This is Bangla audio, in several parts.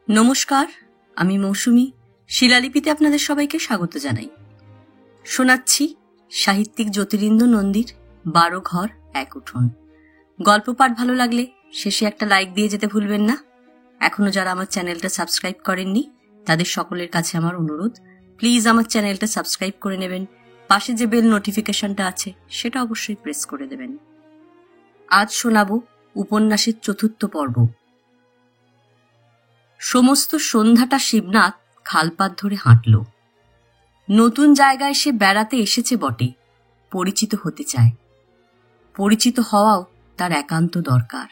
নমস্কার, আমি মৌসুমী। শিলালিপিতে আপনাদের সবাইকে স্বাগত জানাই। শোনাচ্ছি সাহিত্যিক জ্যোতিরিন্দ্র নন্দীর 12 ঘর এক উঠোন। গল্প পাঠ ভালো লাগলে শেষে একটা লাইক দিয়ে যেতে ভুলবেন না। এখনো যারা আমার চ্যানেলটা সাবস্ক্রাইব করেননি তাদের সকলের কাছে আমার অনুরোধ, প্লিজ আমার চ্যানেলটা সাবস্ক্রাইব করে নেবেন। পাশে যে বেল নোটিফিকেশনটা আছে সেটা অবশ্যই প্রেস করে দেবেন। আজ শোনাব উপন্যাসের 4র্থ পর্ব। সমস্ত সন্ধ্যাটা শিবনাথ খালপাত ধরে হাঁটল। নতুন জায়গায় সে বেড়াতে এসেছে বটে, পরিচিত হতে চায়। পরিচিত হওয়াও তার একান্ত দরকার।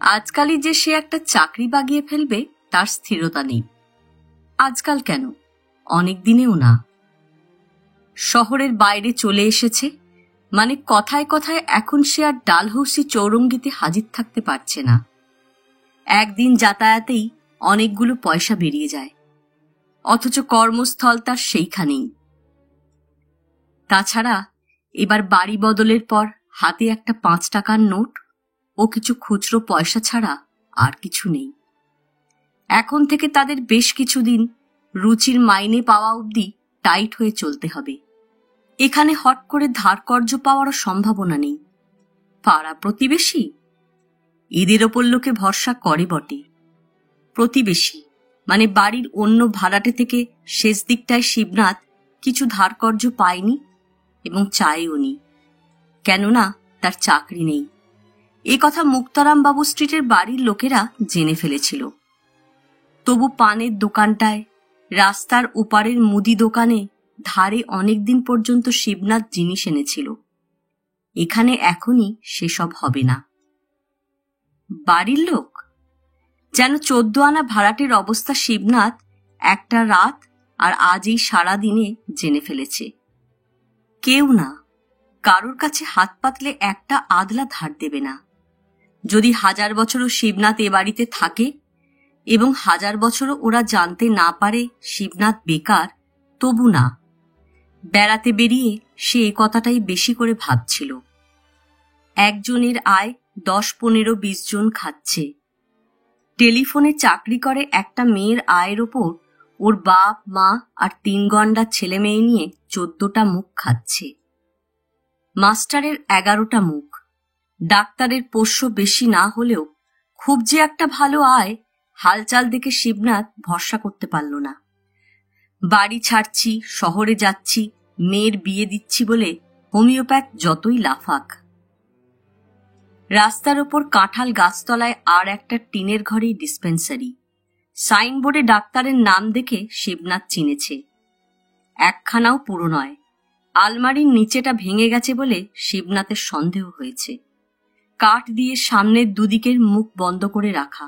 আজকালই যে সে একটা চাকরি বাগিয়ে ফেলবে তার স্থিরতা নেই। আজকাল কেন, অনেক দিনেও না। শহরের বাইরে চলে এসেছে, মানে কথায় কথায় এখন সে আর ডালহৌসি চৌরঙ্গিতে হাজির থাকতে পারছে না। একদিন যাতায়াতেই অনেকগুলো পয়সা বেরিয়ে যায়, অথচ কর্মস্থল তার সেইখানেই। তাছাড়া এবার বাড়ি বদলের পর হাতে একটা 5 টাকার নোট ও কিছু খুচরো পয়সা ছাড়া আর কিছু নেই। এখন থেকে তাদের বেশ কিছুদিন রুচির মাইনে পাওয়া অবধি টাইট হয়ে চলতে হবে। এখানে হট করে ধার কর্জ পাওয়ারও সম্ভাবনা নেই। পাড়া প্রতিবেশী এদের ওপর লোকে ভরসা করে বটে। প্রতিবেশী মানে বাড়ির অন্য ভাড়াটে থেকে শেষ দিকটায় শিবনাথ কিছু ধার কর্জ পায়নি এবং চায়ও নি, কেননা তার চাকরি নেই। এ কথা মুক্তারাম বাবু স্ট্রিটের বাড়ির লোকেরা জেনে ফেলেছিল। তবু পানের দোকানটায়, রাস্তার ওপারের মুদি দোকানে ধারে অনেকদিন পর্যন্ত শিবনাথ জিনিস এনেছিল। এখানে এখনই সেসব হবে না। বাড়ির লোক যেন 14 আনা ভাড়াটের অবস্থা শিবনাথ একটা রাত আর আজ এই সারা দিনে জেনে ফেলেছে। কেউ না, কারোর কাছে হাত পাতলে একটা আদলা ধার দেবে না। যদি 1000 বছরও শিবনাথ এ বাড়িতে থাকে এবং 1000 বছরও ওরা জানতে না পারে শিবনাথ বেকার, তবু না। বেড়াতে বেরিয়ে সে এ কথাটাই বেশি করে ভাবছিল। একজনের আয় 10, 15, 20 জন খাচ্ছে। টেলিফোনে চাকরি করে একটা মেয়ের আয়ের ওপর ওর বাপ মা আর 3 গন্ডা ছেলে মেয়ে নিয়ে 14টা মুখ খাচ্ছে। মাস্টারের 11টা মুখ। ডাক্তারের পোষ্য বেশি না হলেও খুব যে একটা ভালো আয়, হালচাল দেখে শিবনাথ ভরসা করতে পারল না। বাড়ি ছাড়ছি, শহরে যাচ্ছি, মেয়ের বিয়ে দিচ্ছি বলে হোমিওপ্যাথ যতই লাফাক। রাস্তার ওপর কাঁঠাল গাছতলায় আর একটা টিনের ঘরেই ডিসপেন্সারি। সাইনবোর্ডে ডাক্তারের নাম দেখে শিবনাথ চিনেছে। একখানাও পুরো নয়। আলমারির নিচেটা ভেঙে গেছে বলে শিবনাথের সন্দেহ হয়েছে। কাঠ দিয়ে সামনের দুদিকের মুখ বন্ধ করে রাখা।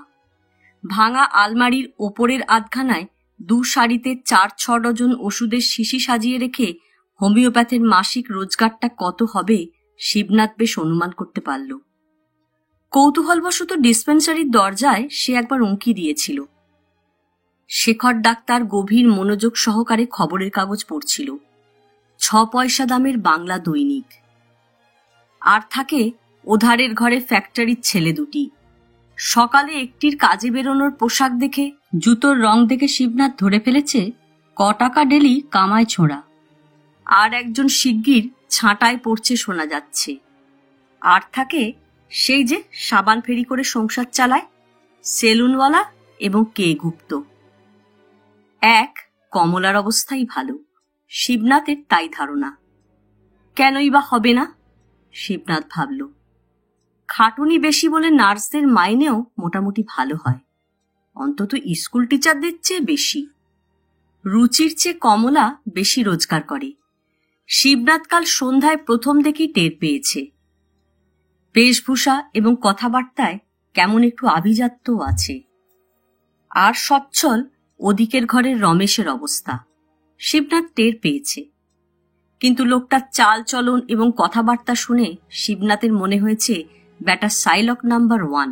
ভাঙা আলমারির ওপরের আধখানায় 2 সারিতে 4-6 ডজন ওষুধের শিশি সাজিয়ে রেখে হোমিওপ্যাথের মাসিক রোজগারটা কত হবে শিবনাথ বেশ অনুমান করতে পারল। কৌতূহলবশত ডিসপেন্সারির দরজায় সে একবার উঁকি দিয়েছিল। শেখর ডাক্তার গভীর মনোযোগ সহকারে খবরের কাগজ পড়ছিল। 6 পয়সা দামের বাংলা দৈনিক। আর থাকে ওধারের ঘরে ফ্যাক্টরির ছেলে দুটি। সকালে একটির কাজে বেরোনোর পোশাক দেখে, জুতোর রং দেখে শিবনাথ ধরে ফেলেছে ক টাকা ডেলি কামায় ছোঁড়া। আর একজন শিগগির ছাঁটায় পড়ছে শোনা যাচ্ছে। আর থাকে সেই যে সাবান ফেরি করে সংসার চালায়, সেলুনওয়ালা এবং কে গুপ্ত। এক কমলার অবস্থাই ভালো, শিবনাথের তাই ধারণা। কেনই বা হবে না, শিবনাথ ভাবল। খাটুনি বেশি বলে নার্সদের মাইনেও মোটামুটি ভালো হয়, অন্তত স্কুল টিচারদের চেয়ে বেশি। রুচির চেয়ে কমলা বেশি রোজগার করে। শিবনাথ কাল সন্ধ্যায় প্রথম দেখেই টের পেয়েছে। বেশভূষা এবং কথাবার্তায় কেমন একটু আভিজাত্যও আছে। আর সচ্ছল ওদিকের ঘরের রমেশের অবস্থা শিবনাথ টের পেয়েছে। কিন্তু লোকটার চাল চলন এবং কথাবার্তা শুনে শিবনাথের মনে হয়েছে ব্যাটা সাইলক নাম্বার 1।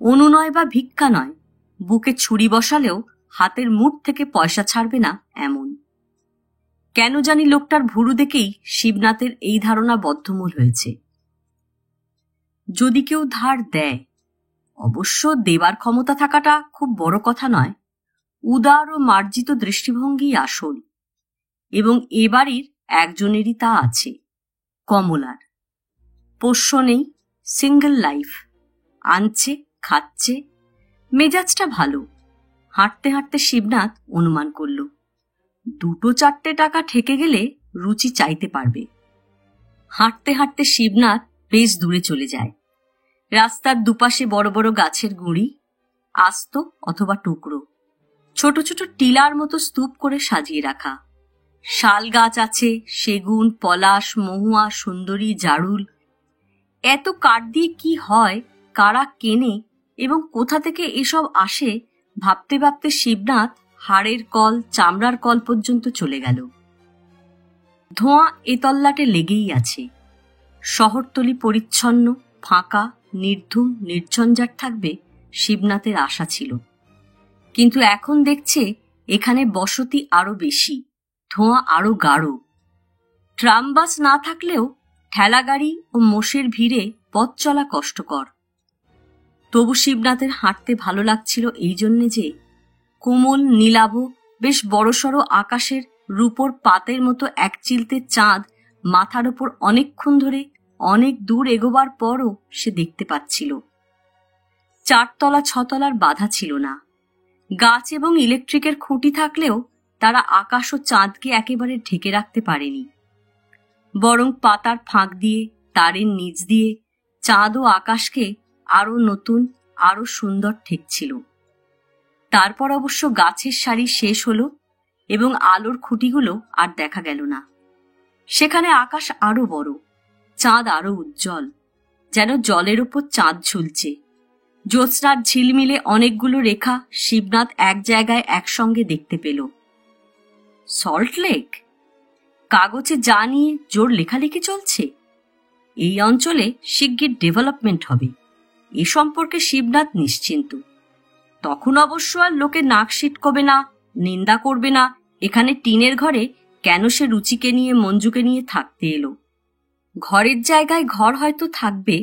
অনুনয় বা ভিক্ষা নয়, বুকে ছুরি বসালেও হাতের মুঠ থেকে পয়সা ছাড়বে না এমন। কেন জানি লোকটার ভুরু দেখেই শিবনাথের এই ধারণা বদ্ধমূল হয়েছে। যদি কেউ ধার দেয়, অবশ্য দেবার ক্ষমতা থাকাটা খুব বড় কথা নয়, উদার ও মার্জিত দৃষ্টিভঙ্গি আসল, এবং এ বাড়ির একজনেরই তা আছে, কমলার। পোষ্য নেই, সিঙ্গল লাইফ, আনছে, খাচ্ছে, মেজাজটা ভালো। হাঁটতে হাঁটতে শিবনাথ অনুমান করল 2-4 টাকা ঠেকে গেলে রুচি চাইতে পারবে। হাঁটতে হাঁটতে শিবনাথ বেশ দূরে চলে যায়। রাস্তার দুপাশে বড় বড় গাছের গুঁড়ি, আস্ত অথবা টুকরো, ছোট ছোট টিলার মতো স্তূপ করে সাজিয়ে রাখা। শাল গাছ আছে, সেগুন, পলাশ, মহুয়া, সুন্দরী, জারুল। এত কাঠ দিয়ে কি হয়, কারা কেনে এবং কোথা থেকে এসব আসে, ভাবতে ভাবতে শিবনাথ হাড়ের কল, চামড়ার কল পর্যন্ত চলে গেল। ধোঁয়া এ তল্লাটে লেগেই আছে। শহরতলি পরিচ্ছন্ন, ফাঁকা, নির্ধুম, নির্ঝঞ্ঝাট থাকবে শিবনাথের আশা ছিল, কিন্তু এখন দেখছে এখানে বসতি আরো বেশি, ধোঁয়া আরো গাঢ়। ট্রাম বাস না থাকলেও ঠেলাগাড়ি ও মোষের ভিড়ে পথ চলা কষ্টকর। তবু শিবনাথের হাঁটতে ভালো লাগছিল এই জন্যে যে কোমল নীলাভ বেশ বড়সড় আকাশের রূপোর পাতের মতো এক চিলতে চাঁদ মাথার ওপর অনেকক্ষণ ধরে অনেক দূর এগোবার পরও সে দেখতে পাচ্ছিল। 4 তলা 6 তলার বাধা ছিল না। গাছ এবং ইলেকট্রিকের খুঁটি থাকলেও তারা আকাশ ও চাঁদকে একেবারে ঢেকে রাখতে পারেনি, বরং পাতার ফাঁক দিয়ে, তারের নিচ দিয়ে চাঁদ ও আকাশকে আরো নতুন, আরো সুন্দর ঠেকছিল। তারপর অবশ্য গাছের সারি শেষ হলো এবং আলোর খুঁটিগুলো আর দেখা গেল না। সেখানে আকাশ আরো বড়, চাঁদ আরো উজ্জ্বল, যেন জলের ওপর চাঁদ ঝুলছে। জ্যোৎস্নার ঝিলমিলে অনেকগুলো রেখা শিবনাথ এক জায়গায় একসঙ্গে দেখতে পেল। Salt lake? কাগজে যা নিয়ে জোর লেখালেখি চলছে, এই অঞ্চলে শিগগির ডেভেলপমেন্ট হবে, এ সম্পর্কে শিবনাথ নিশ্চিন্ত। তখন অবশ্য আর লোকে নাক সিটকবে না, নিন্দা করবে না এখানে টিনের ঘরে কেন সে রুচিকে নিয়ে, মঞ্জুকে নিয়ে থাকতে এলো। ঘরের জায়গায় ঘর হয়তো থাকবে,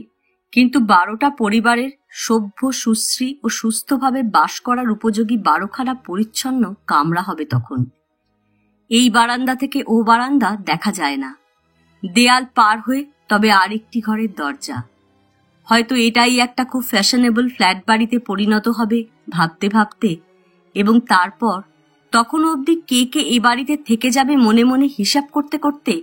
কিন্তু 12টা পরিবারের সভ্য, সুশ্রী ও সুস্থভাবে বাস করার উপযোগী 12খানা পরিচ্ছন্ন কামরা হবে তখন। এই বারান্দা থেকে ও বারান্দা দেখা যায় না, দেয়াল পার হয়ে তবে আরেকটি ঘরের দরজা। হয়তো এটাই একটা খুব ফ্যাশনেবল ফ্ল্যাট বাড়িতে পরিণত হবে ভাবতে ভাবতে, এবং তারপর তখন অবধি কে কে এ বাড়িতে থেকে যাবে মনে মনে হিসাব করতে করতে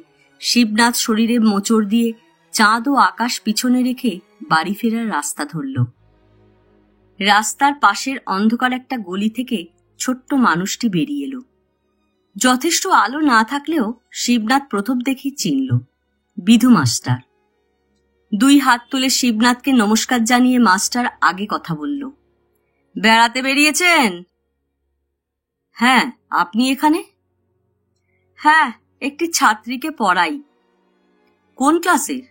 শিবনাথ শরীরে মোচড় দিয়ে চাঁদ ও আকাশ পিছনে রেখে বাড়ি ফেরার রাস্তা ধরল। রাস্তার পাশের অন্ধকার একটা গলি থেকে ছোট্ট মানুষটি বেরিয়ে এলো। যথেষ্ট আলো না থাকলেও শিবনাথ প্রথম দেখেই চিনল, বিধু মাস্টার। 2 হাত তুলে শিবনাথকে নমস্কার জানিয়ে মাস্টার আগে কথা বলল। বেড়াতে বেরিয়েছেন? হ্যাঁ, আপনি এখানে? হ্যাঁ, একটি ছাত্রীকে পড়াই। কোন ক্লাসের?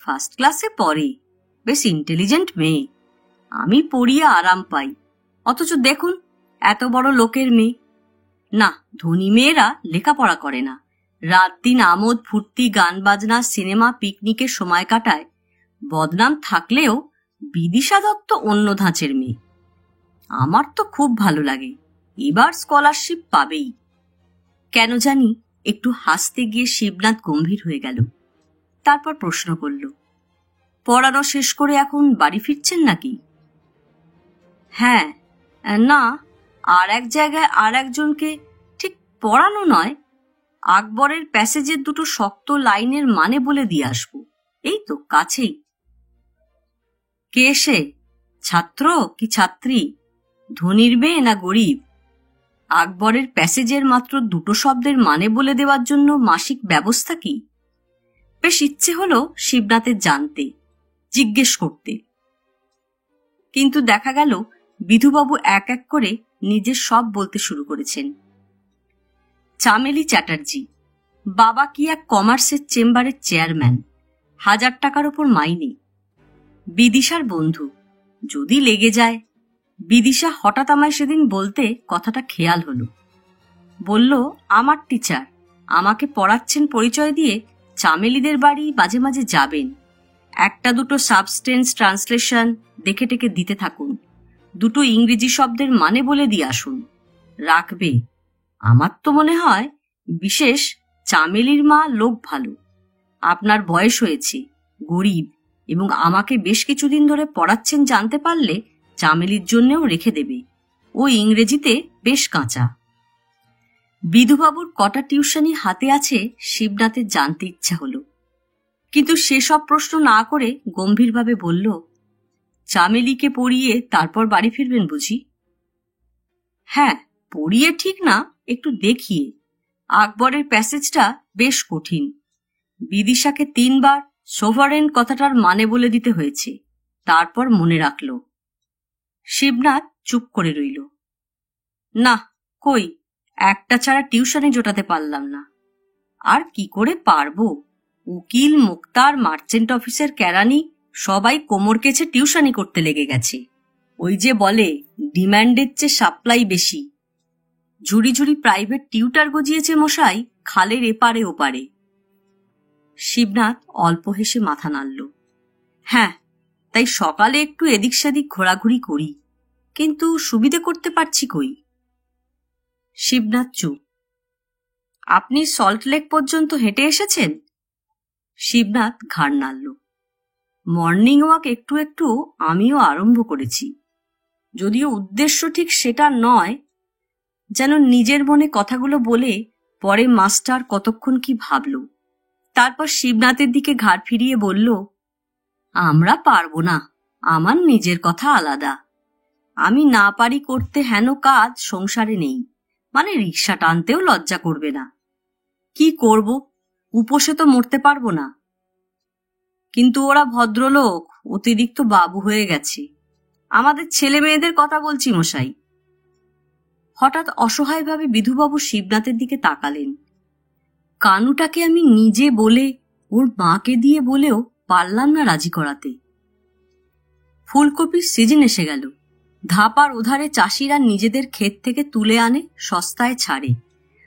ফার্স্ট ক্লাসে পড়ে, বেশ ইন্টেলিজেন্ট মেয়ে। আমি পড়িয়ে আরাম পাই, অথচ দেখুন এত বড় লোকের মেয়ে। না, ধনী মেয়েরা লেখাপড়া করে না, রাত দিন আমোদ ফুর্তি, গান বাজনা, সিনেমা, পিকনিকে সময় কাটায়। বদনাম থাকলেও বিদিশা দত্ত অন্য ধাঁচের মেয়ে। আমার তো খুব ভালো লাগে, এবার স্কলারশিপ পাবেই। কেন জানি একটু হাসতে গিয়ে শিবনাথ গম্ভীর হয়ে গেল। তারপর প্রশ্ন করল, পড়ানো শেষ করে এখন বাড়ি ফিরছেন নাকি? হ্যাঁ, না, আর এক জায়গায় আর একজনকে, ঠিক পড়ানো নয়, আকবরের প্যাসেজের 2টো শক্ত লাইনের মানে বলে দিয়ে আসবো, এই তো কাছেই। কে সে? ছাত্র কি ছাত্রী? ধনীর মেয়ে না গরিব? আকবরের প্যাসেজের মাত্র 2টো শব্দের মানে বলে দেওয়ার জন্য মাসিক ব্যবস্থা কি? বেশ ইচ্ছে হলো শিবনাথের জানতে, জিজ্ঞেস করতে, কিন্তু দেখা গেল বিধুবাবু এক এক করে নিজের সব বলতে শুরু করেছেন। চামেলি চ্যাটার্জি, বাবা কি এক কমার্সের চেম্বারের চেয়ারম্যান, 1000 টাকার ওপর মাইনে। বিদিশার বন্ধু, যদি লেগে যায়। বিদিশা হঠাৎ আমায় সেদিন বলতে কথাটা খেয়াল হলো। বলল, আমার টিচার, আমাকে পড়াচ্ছেন পরিচয় দিয়ে চামেলিদের বাড়ি মাঝে মাঝে যাবেন, একটা দুটো সাবস্টেন্স ট্রান্সলেশন দেখে টেকে দিতে থাকুন। দুটো ইংরেজি শব্দের মানে বলে দিয়ে আসুন। রাখবে। আমার তো মনে হয় বিশেষ চামেলির মা লোক ভালো। আপনার বয়স হয়েছে, গরিব, এবং আমাকে বেশ কিছুদিন ধরে পড়াচ্ছেন জানতে পারলে চামেলির জন্যেও রেখে দেবে। ও ইংরেজিতে বেশ কাঁচা। বিধুবাবুর কটা টিউশনি হাতে আছে শিবনাথের জানতে ইচ্ছা হলো, কিন্তু সেসব প্রশ্ন না করে গম্ভীরভাবে বলল, চামেলিকে পড়িয়ে তারপর বাড়ি ফিরবেন বুঝি? হ্যাঁ, পড়িয়ে ঠিক না, একটু দেখিয়ে। আকবরের প্যাসেজটা বেশ কঠিন। বিদিশাকে 3 বার সোভারেন কথাটার মানে বলে দিতে হয়েছে, তারপর মনে রাখল। শিবনাথ চুপ করে রইল। না, কই, একটা ছাড়া টিউশনে জোটাতে পারলাম না। আর কি করে পারবো? উকিল, মুক্তার, মার্চেন্ট অফিসের কেরানি সবাই কোমর কেছে টিউশনি করতে লেগে গেছে। ওই যে বলে, ডিম্যান্ডের চেয়ে সাপ্লাই বেশি। ঝুড়ি ঝুড়ি প্রাইভেট টিউটার গজিয়েছে মশাই, খালের এপারে ওপারে। শিবনাথ অল্প হেসে মাথা নাড়ল। হ্যাঁ, তাই সকালে একটু এদিক সেদিক ঘোরাঘুরি করি, কিন্তু সুবিধে করতে পারছি কই। শিবনাথ চুপ। আপনি সল্টলেক পর্যন্ত হেঁটে এসেছেন? শিবনাথ ঘাড় নাড়ল। মর্নিং ওয়াক একটু একটু আমিও আরম্ভ করেছি, যদিও উদ্দেশ্য ঠিক সেটা নয়। যেন নিজের মনে কথাগুলো বলে পরে মাস্টার কতক্ষণ কি ভাবল। তারপর শিবনাথের দিকে ঘাড় ফিরিয়ে বলল, আমরা পারবো না, আমার নিজের কথা আলাদা। আমি না পারি করতে হেন কাজ সংসারে নেই, মানে রিক্সা টানতেও লজ্জা করবে না। কি করব, উপসে তো মরতে পারবো না। কিন্তু ওরা ভদ্রলোক, অতিরিক্ত বাবু হয়ে গেছে। আমাদের ছেলে মেয়েদের কথা বলছি মশাই। হঠাৎ অসহায়ভাবে বিধুবাবু শিবনাথের দিকে তাকালেন। কানুটাকে আমি নিজে বলে, ওর মাকে দিয়ে বলেও পারলাম না রাজি করাতে। ফুলকপির সিজন এসে গেল। ধাপার ওধারে চাষিরা নিজেদের ক্ষেত থেকে তুলে আনে, সস্তায় ছাড়ে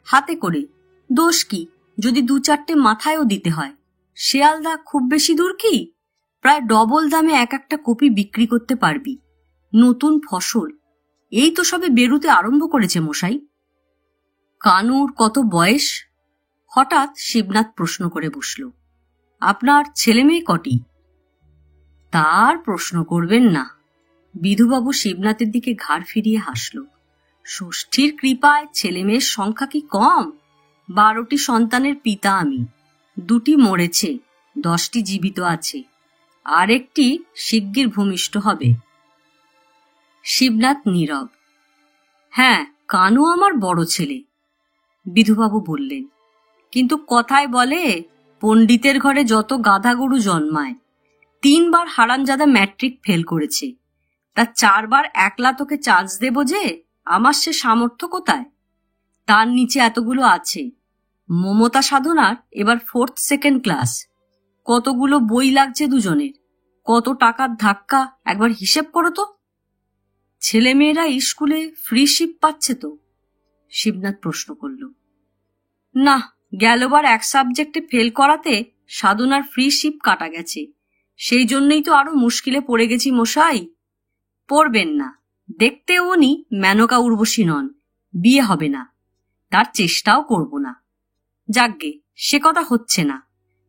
হাতে করে। দোষ কি যদি 2-4টে মাথায়ও দিতে হয়? শিয়ালদা খুব বেশি দূর কি? প্রায় ডবল দামে এক একটা কপি বিক্রি করতে পারবি। নতুন ফসল এই তো সবে বেরুতে আরম্ভ করেছে মশাই। কানুর কত বয়স? হঠাৎ শিবনাথ প্রশ্ন করে বসল। আপনার ছেলে মেয়ে কটি? তার প্রশ্ন করবেন না। বিধুবাবু শিবনাথের দিকে ঘাড় ফিরিয়ে হাসল। ষষ্ঠীর কৃপায় ছেলে মেয়ের সংখ্যা কি কম? 12টি সন্তানের পিতা আমি। 2টি মরেছে, 10টি জীবিত আছে, আর একটি শিগগির ভূমিষ্ঠ হবে। শিবনাথ নীরব। হ্যাঁ, কানু আমার বড় ছেলে, বিধুবাবু বললেন। কিন্তু কথায় বলে, পণ্ডিতের ঘরে যত গাধা গরু জন্মায়। 3 বার হারামজাদা ম্যাট্রিক ফেল করেছে, তা 4 বার একলা তোকে চান্স দেব যে, আমার সে সামর্থ্য কোথায়? তার নিচে এতগুলো আছে। মমতা সাধনার এবার 4th 2nd ক্লাস। কতগুলো বই লাগছে দুজনের, কত টাকার ধাক্কা একবার হিসেব করো তো। ছেলেমেয়েরা স্কুলে ফ্রি শিপ পাচ্ছে তো? শিবনাথ প্রশ্ন করল। না, গেলবার এক সাবজেক্টে ফেল করাতে সাধনার ফ্রি শিপ কাটা গেছে। সেই জন্যই তো আরো মুশকিলে পড়ে গেছি মশাই। পড়বেন না, দেখতে উনি মেনকা উর্বশী নন, বিয়ে হবে না, তার চেষ্টাও করব না। যাকগে, সে কথা হচ্ছে না।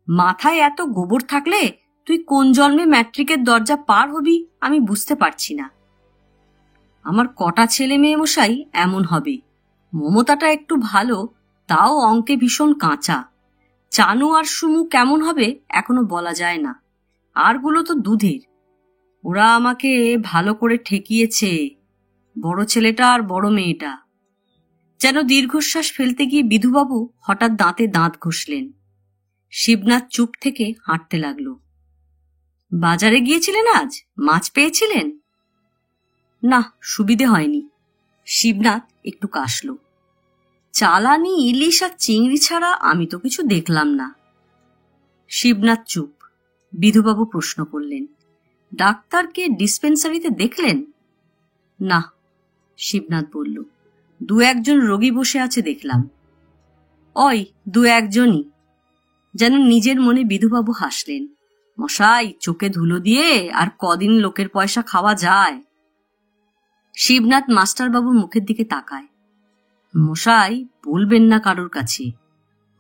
মাথায় এত গোবর থাকলে তুই কোন জন্মে ম্যাট্রিকের দরজা পার হবি আমি বুঝতে পারছি না। আমার কটা ছেলে মেয়ে মশাই এমন হবে। মমতাটা একটু ভালো, তাও অঙ্কে ভীষণ কাঁচা। চানু আর সুমু কেমন হবে এখনো বলা যায় না। আরগুলো তো দুধের। ওরা আমাকে ভালো করে ঠেকিয়েছে, বড় ছেলেটা আর বড় মেয়েটা। যেন দীর্ঘশ্বাস ফেলতে গিয়ে বিধুবাবু হঠাৎ দাঁতে দাঁত ঘষলেন। শিবনাথ চুপ থেকে হাঁটতে লাগলো। বাজারে গিয়েছিলেন আজ? মাছ পেয়েছিলেন? না, সুবিধে হয়নি। শিবনাথ একটু কাশল। চালানি ইলিশ আর চিংড়ি ছাড়া আমি তো কিছু দেখলাম না। শিবনাথ চুপ। বিধুবাবু প্রশ্ন করলেন, ডাক্তারকে ডিসপেন্সারিতে দেখলেন? না, শিবনাথ বলল। 2-1 রোগী বসে আছে দেখলাম। ওই 2-1জনই। যেন নিজের মনে বিধুবাবু হাসলেন। মশাই, চোখে ধুলো দিয়ে আর কদিন লোকের পয়সা খাওয়া যায়? শিবনাথ মাস্টারবাবুর মুখের দিকে তাকায়। মশাই, বলবেন না কারোর কাছে।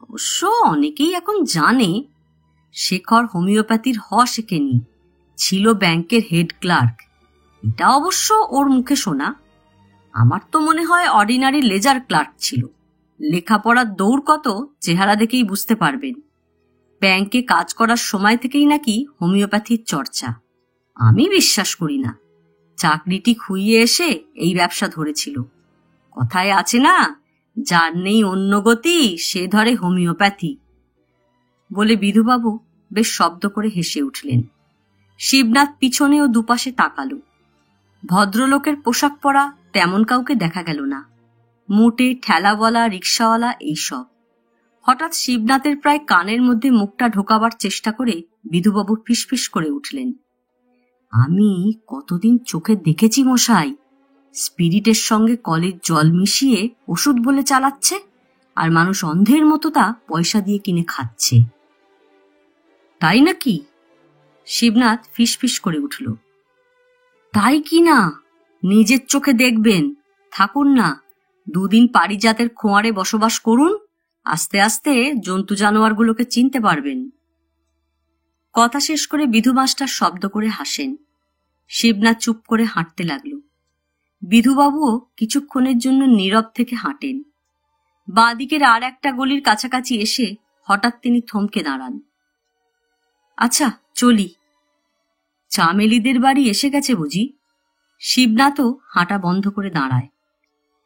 অবশ্য অনেকেই এখন জানে শেখর হোমিওপ্যাথির শেখেনি, ছিল ব্যাংকের হেড ক্লার্ক। এটা অবশ্য ওর মুখে শোনা। আমার তো মনে হয় অর্ডিনারি লেজার ক্লার্ক ছিল। লেখাপড়ার দৌড় কত চেহারা দেখেই বুঝতে পারবেন। ব্যাংকে কাজ করার সময় থেকেই নাকি হোমিওপ্যাথির চর্চা। আমি বিশ্বাস করি না। চাকরিটি খুইয়ে এসে এই ব্যবসা ধরেছিল। কথায় আছে না, যার নেই অন্য গতি সে ধরে হোমিওপ্যাথি। বলে বিধুবাবু বেশ শব্দ করে হেসে উঠলেন। শিবনাথ পিছনে ও দুপাশে তাকালো। ভদ্রলোকের পোশাক পরা তেমন কাউকে দেখা গেল না। মোটে ঠেলাওয়ালা, রিক্সাওয়ালা এইসব। হঠাৎ শিবনাথের প্রায় কানের মধ্যে মুখটা ঢোকাবার চেষ্টা করে বিধুবাবু ফিসফিস করে উঠলেন, আমি কতদিন চোখে দেখেছি মশাই, স্পিরিটের সঙ্গে কলের জল মিশিয়ে ওষুধ বলে চালাচ্ছে, আর মানুষ অন্ধের মতো তা পয়সা দিয়ে কিনে খাচ্ছে। তাই নাকি? শিবনাথ ফিসফিস করে উঠল। তাই কি না? নিজের চোখে দেখবেন। থাকুন না, দুদিন পারিজাতের খোঁয়ারে বসবাস করুন, আস্তে আস্তে জন্তু জানোয়ারগুলোকে চিনতে পারবেন। কথা শেষ করে বিধু মাস্টার শব্দ করে হাসেন। শিবনাথ চুপ করে হাঁটতে লাগল। বিধুবাবুও কিছুক্ষণের জন্য নীরব থেকে হাঁটেন। বাঁদিকের আর একটা গলির কাছাকাছি এসে হঠাৎ তিনি থমকে দাঁড়ান। আচ্ছা, চলি। চামেলিদের বাড়ি এসে গেছে বুঝি? শিবনাথও হাঁটা বন্ধ করে দাঁড়ায়।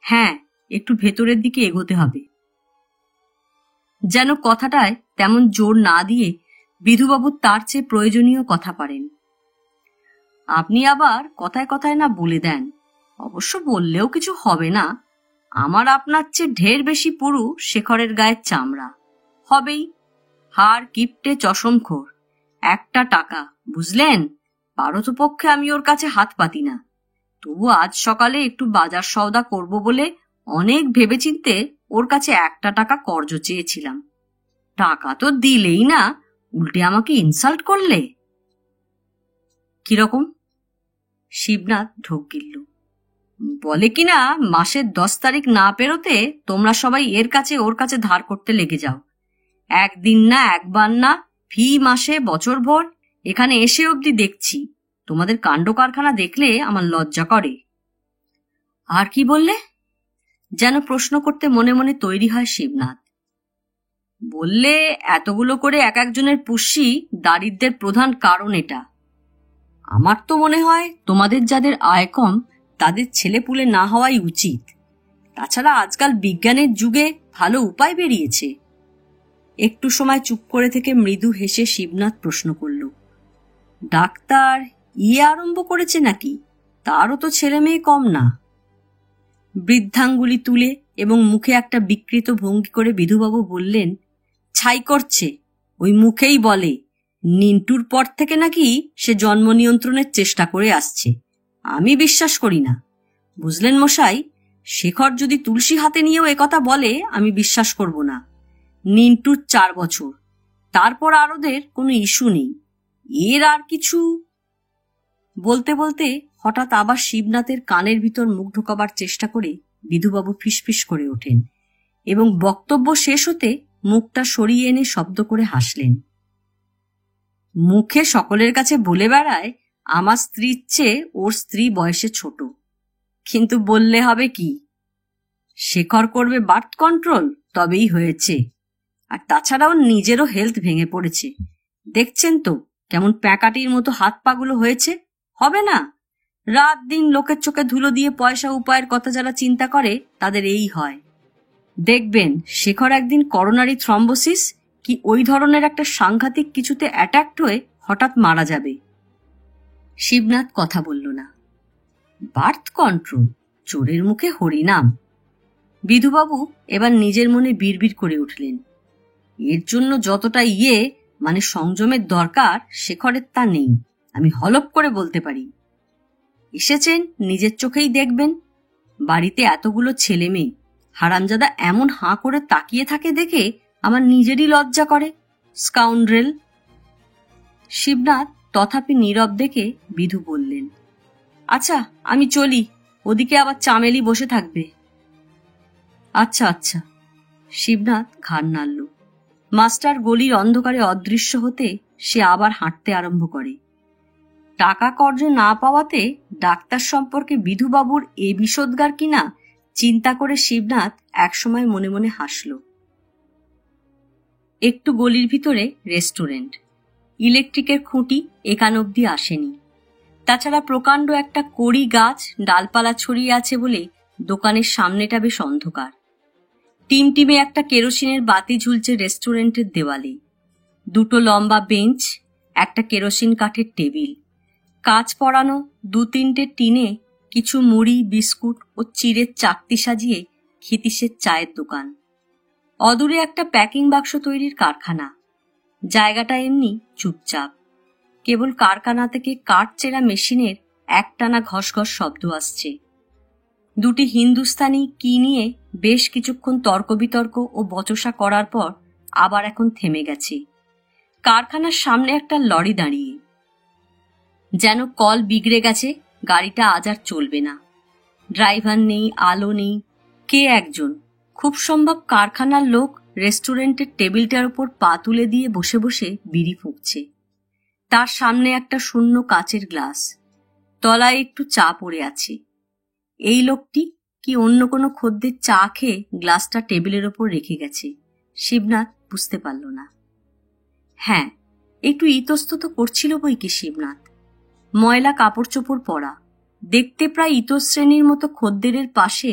হ্যাঁ, একটু ভেতরের দিকে এগোতে হবে। যেন কথাটায় তেমন জোর না দিয়ে বিধুবাবু তার চেয়ে প্রয়োজনীয় কথা পারেন। আপনি আবার কথায় কথায় না বলে দেন। অবশ্য বললেও কিছু হবে না। আমার আপনার চেয়ে ঢের বেশি পুরু শেখরের গায়ের চামড়া। হবেই। হাড় কিপটে চশমখোর, একটা টাকা, বুঝলেন? পারতপক্ষে আমি ওর কাছে হাত পাতি না। তবু আজ সকালে একটু বাজার সওদা করব বলে অনেক ভেবেচিন্তে ওর কাছে একটা টাকা কর্জ চেয়েছিলাম। টাকা তো দিলেই না, উল্টে আমাকে ইনসাল্ট করলে। কিরকম? শিবনাথ ঢোক গিলল। বলে কিনা মাসের 10 তারিখ না পেরোতে তোমরা সবাই এর কাছে ওর কাছে ধার করতে লেগে যাও। একদিন না, একবার না, ফি মাসে বছরভর। এখানে এসে অবধি দেখছি। তোমাদের কাণ্ড কারখানা দেখলে আমার লজ্জা করে। আর কি বললে? যেন প্রশ্ন করতে মনে মনে তৈরি হয় শিবনাথ। বললে এতগুলো করে এক একজনের পুষ্যি দারিদ্র্যের প্রধান কারণ এটা। আমার তো মনে হয় তোমাদের যাদের আয় কম তাদের ছেলেপুলে না হওয়াই উচিত। তাছাড়া আজকাল বিজ্ঞানের যুগে ভালো উপায় বেরিয়েছে। একটু সময় চুপ করে থেকে মৃদু হেসে শিবনাথ প্রশ্ন করল, ডাক্তার আরম্ভ করেছে নাকি? তারও তো ছেলে মেয়ে কম না। বৃদ্ধাঙ্গুলি তুলে এবং মুখে একটা বিকৃত ভঙ্গি করে বিধুবাবু বললেন, ছাই করছে। ওই মুখেই বলে। নিন্টুর পর থেকে নাকি সে জন্ম নিয়ন্ত্রণের চেষ্টা করে আসছে। আমি বিশ্বাস করি না। বুঝলেন মশাই, শেখর যদি তুলসী হাতে নিয়েও একথা বলে আমি বিশ্বাস করব না। নিন্টুর 4 বছর, তারপর আর ওদের কোনো ইস্যু নেই। এর আর কিছু। বলতে বলতে হঠাৎ আবার শিবনাথের কানের ভিতর মুখ ঢোকাবার চেষ্টা করে বিধুবাবু ফিসফিস করে ওঠেন এবং বক্তব্য শেষ হতে মুখটা সরিয়ে এনে শব্দ করে হাসলেন। মুখে সকলের কাছে বলে বেড়ায় আমার স্ত্রীর চেয়ে ওর স্ত্রী বয়সে ছোট, কিন্তু বললে হবে কি? শেখর করবে বার্থ কন্ট্রোল, তবেই হয়েছে। আর তাছাড়া ওর নিজেরও হেলথ ভেঙে পড়েছে। দেখছেন তো কেমন প্যাকাটির মতো হাত পাগুলো হয়েছে। হবে না? রাত দিন লোকের চোখে ধুলো দিয়ে পয়সা উপায়ের কথা যারা চিন্তা করে তাদের এই হয়। দেখবেন শেখর একদিন করোনারি থ্রম্বোসিস কি ওই ধরনের একটা সাংঘাতিক কিছুতে অ্যাটাক্ট হয়ে হঠাৎ মারা যাবে। শিবনাথ কথা বলল না। বার্থ কন্ট্রোল, চোরের মুখে হরিনাম। বিধুবাবু এবার নিজের মনে বিড়বিড় করে উঠলেন, এর জন্য যতটা মানে সংযমের দরকার শেখরের তা নেই, আমি হলপ করে বলতে পারি। এসেছেন, নিজের চোখেই দেখবেন। বাড়িতে এতগুলো ছেলে মেয়ে, হারামজাদা এমন হাঁ করে তাকিয়ে থাকে দেখে আমার নিজেরই লজ্জা করে। স্কাউন্ড্রেল। শিবনাথ তথাপি নীরব দেখে বিধু বললেন, আচ্ছা আমি চলি, ওদিকে আবার চামেলি বসে থাকবে। আচ্ছা আচ্ছা। শিবনাথ ঘাড় নাড়ল। মাস্টার গলির অন্ধকারে অদৃশ্য হতে সে আবার হাঁটতে আরম্ভ করে। টাকা কর্জ না পাওয়াতে ডাক্তার সম্পর্কে বিধুবাবুর এ বিষোদ্গার কিনা চিন্তা করে শিবনাথ একসময় মনে মনে হাসল। একটু গলির ভিতরে রেস্টুরেন্ট। ইলেকট্রিকের খুঁটি এখান অব্দি আসেনি। তাছাড়া প্রকাণ্ড একটা কড়ি গাছ ডালপালা ছড়িয়ে আছে বলে দোকানের সামনেটা বেশ অন্ধকার। টিমটিমে একটা কেরোসিনের বাতি ঝুলছে রেস্টুরেন্টের দেওয়ালে। দুটো লম্বা বেঞ্চ, একটা কেরোসিন কাঠের টেবিল, কাঁচ পড়ানো 2-3টে টিনে কিছু মুড়ি, বিস্কুট ও চিড়ের চাকতি সাজিয়ে ক্ষিতীশের চায়ের দোকান। অদূরে একটা প্যাকিং বাক্স তৈরির কারখানা। জায়গাটা এমনি চুপচাপ। কেবল কারখানা থেকে কাঠ চেরা মেশিনের একটানা ঘসঘস শব্দ আসছে। দুটি হিন্দুস্তানি কি নিয়ে বেশ কিছুক্ষণ তর্ক বিতর্ক ও বচসা করার পর আবার এখন থেমে গেছে। কারখানার সামনে একটা লরি দাঁড়িয়ে। যেন কল বিগড়ে গেছে, গাড়িটা আজ আর চলবে না। ড্রাইভার নেই, আলো নেই। কে একজন, খুব সম্ভব কারখানার লোক, রেস্টুরেন্টের টেবিলটার উপর পা তুলে দিয়ে বসে বসে বিড়ি ফুঁকছে। তার সামনে একটা শূন্য কাচের গ্লাস, তলায় একটু চা পড়ে আছে। এই লোকটি কি অন্য কোনো খদ্দের চা খেয়ে গ্লাসটা টেবিলের ওপর রেখে গেছে? শিবনাথ বুঝতে পারল না। হ্যাঁ, একটু ইতস্তত করছিল বই কি শিবনাথ। ময়লা কাপড় চোপড় পরা, দেখতে প্রায় ইতর শ্রেণীর মতো খদ্দেরের পাশে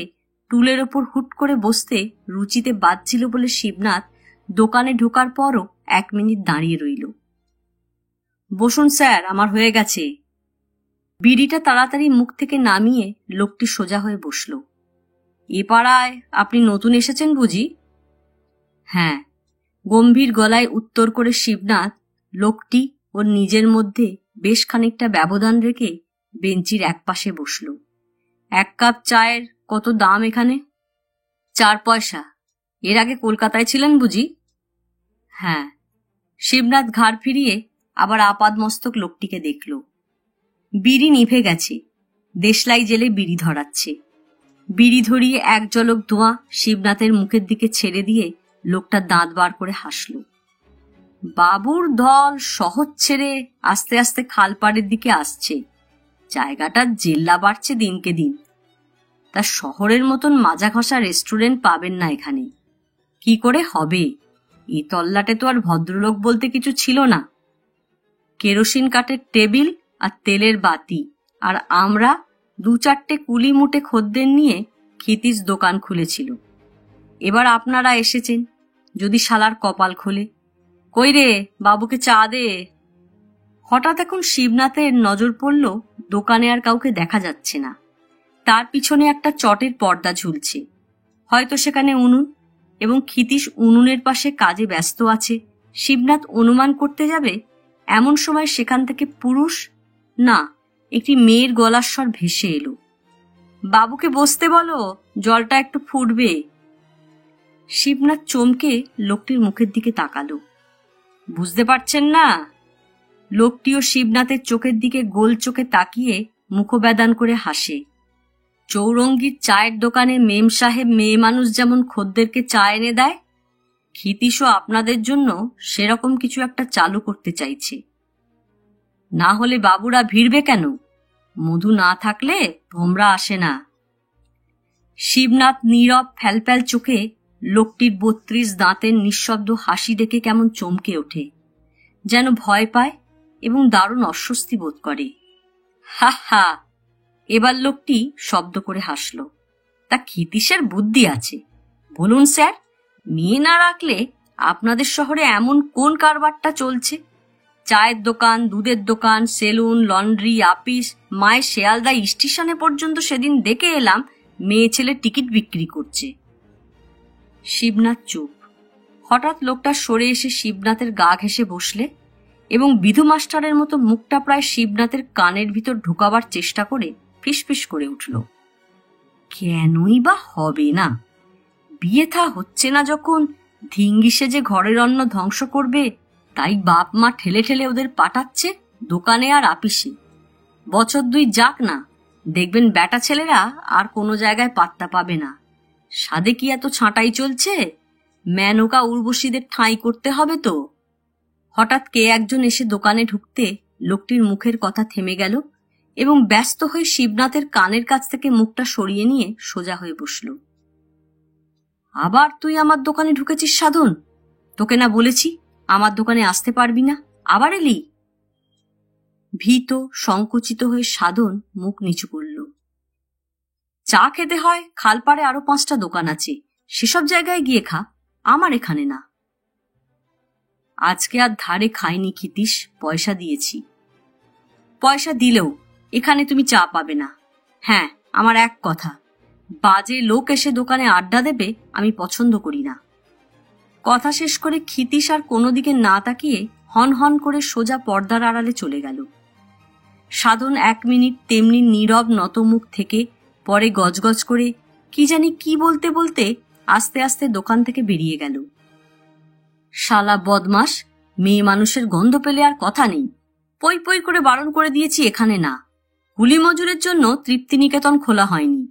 টুলের ওপর হুট করে বসতে রুচিতে বাজছিল বলে শিবনাথ দোকানে ঢোকার পরও 1 মিনিট দাঁড়িয়ে রইল। বসুন স্যার, আমার হয়ে গেছে। বিড়িটা তাড়াতাড়ি মুখ থেকে নামিয়ে লোকটি সোজা হয়ে বসল। এ পাড়ায় আপনি নতুন এসেছেন বুঝি? হ্যাঁ, গম্ভীর গলায় উত্তর করে শিবনাথ লোকটি ওর নিজের মধ্যে বেশ খানিকটা ব্যবধান রেখে বেঞ্চির একপাশে বসল। 1 কাপ চায়ের কত দাম এখানে? 4 পয়সা। এর আগে কলকাতায় ছিলেন বুঝি? হ্যাঁ। শিবনাথ ঘাড় ফিরিয়ে আবার আপাদমস্তক লোকটিকে দেখল। বিড়ি নিভে গেছে, দেশলাই জেলে বিড়ি ধরাচ্ছে। বিড়ি ধরিয়ে এক জলক ধোঁয়া শিবনাথের মুখের দিকে ছেড়ে দিয়ে লোকটা দাঁত বার করে হাসল। বাবুর দল শহর ছেড়ে আস্তে আস্তে খালপাড়ের দিকে আসছে। জায়গাটার জেল্লা বাড়ছে দিনকে দিন। তা শহরের মতন মাজা ঘষা রেস্টুরেন্ট পাবেন না এখানে। কি করে হবে? এই তল্লাটে তো আর ভদ্রলোক বলতে কিছু ছিল না। কেরোসিন কাঠের টেবিল আর তেলের বাতি, আর আমরা 2-4টে কুলি মুটে খদ্দের নিয়ে ক্ষিতীশ দোকান খুলেছিল। এবার আপনারা এসেছেন, যদি শালার কপাল খোলে। কই রে, বাবুকে চা দে। হঠাৎ এখন শিবনাথের নজর পড়ল দোকানে আর কাউকে দেখা যাচ্ছে না। তার পিছনে একটা চটের পর্দা ঝুলছে। হয়তো সেখানে উনুন, এবং ক্ষিতীশ উনুনের পাশে কাজে ব্যস্ত আছে। শিবনাথ অনুমান করতে যাবে এমন সময় সেখান থেকে পুরুষ না, একটি মেয়ের গলার স্বর ভেসে এলো। বাবুকে বসতে বলো, জলটা একটু ফুটবে। শিবনাথ চমকে লোকটির মুখের দিকে তাকালো। বুঝতে পারছেন না? লোকটিও শিবনাথের চোখের দিকে গোল চোখে তাকিয়ে মুখবেদান করে হাসে। চৌরঙ্গীর চায়ের দোকানে মেম সাহেব মেয়ে মানুষ যেমন খদ্দেরকে চা এনে দেয়, ক্ষিতীশও আপনাদের জন্য সেরকম কিছু একটা চালু করতে চাইছে। না হলে বাবুরা ভিড়বে কেন? মধু না থাকলে ভোমরা আসে না। শিবনাথ নীরব ফ্যালফ্যাল চোখে লোকটির 32 দাঁতের নিঃশব্দ হাসি দেখে কেমন চমকে ওঠে, যেন ভয় পায় এবং দারুণ অস্বস্তি বোধ করে। হা হা। এবার লোকটি শব্দ করে হাসল। তা ক্ষিতীশের বুদ্ধি আছে। বলুন স্যার, মেয়ে না রাখলে আপনাদের শহরে এমন কোন কারবারটা চলছে? চায়ের দোকান, দুধের দোকান, সেলুন, লন্ড্রি, আপিস, মায়ের শেয়ালদা স্টেশনে পর্যন্ত সেদিন দেখে এলাম মেয়ে ছেলে টিকিট বিক্রি করছে। শিবনাথ চুপ। হঠাৎ লোকটা সরে এসে শিবনাথের গা ঘেঁষে বসলে এবং বিধু মাস্টারের মতো মুখটা প্রায় শিবনাথের কানের ভিতর ঢোকাবার চেষ্টা করে ফিসফিস করে উঠল। কেনই বা হবে না? বিয়ে থা হচ্ছে না যখন ধিঙ্গি সেজে ঘরের অন্ন ধ্বংস করবে, তাই বাপ মা ঠেলে ঠেলে ওদের পাঠাচ্ছে দোকানে আর আপিসে। বছর 2 যাক না, দেখবেন বেটা ছেলেরা আর কোনো জায়গায় পাত্তা পাবে না। সাদে কি এত ছাঁটাই চলছে? মেনকা উর্বশীদের ঠাঁই করতে হবে তো। হঠাৎ কে একজন এসে দোকানে ঢুকতে লোকটির মুখের কথা থেমে গেল এবং ব্যস্ত হয়ে শিবনাথের কানের কাছ থেকে মুখটা সরিয়ে নিয়ে সোজা হয়ে বসল। আবার তুই আমার দোকানে ঢুকেছিস সাধন? তোকে না বলেছি আমার দোকানে আসতে পারবি না, আবার এলি? ভীত সংকুচিত হয়ে সাধন মুখ নিচু করল। চা খেতে হয় খালপাড়ে আরো 5টা দোকান আছে, সেসব জায়গায় গিয়ে খা, আমার এখানে না। আজকে আর ধারে খাইনি ক্ষিতীশ, পয়সা দিয়েছি। পয়সা দিলেও এখানে তুমি চা পাবে না। হ্যাঁ, আমার এক কথা, বাজে লোক এসে দোকানে আড্ডা দেবে আমি পছন্দ করি না। কথা শেষ করে ক্ষিতীশ আর কোনো দিকে না তাকিয়ে হন হন করে সোজা পর্দার আড়ালে চলে গেল। সাধন 1 মিনিট তেমনি নীরব নতমুখ থেকে পরে গজগজ করে কি জানি কি বলতে বলতে আস্তে আস্তে দোকান থেকে বেরিয়ে গেল। শালা বদমাস, মেয়ে মানুষের গন্ধ পেলে আর কথা নেই। পই পই করে বারণ করে দিয়েছি এখানে না। কুলি মজুরের জন্য তৃপ্তিনিকেতন খোলা হয়নি।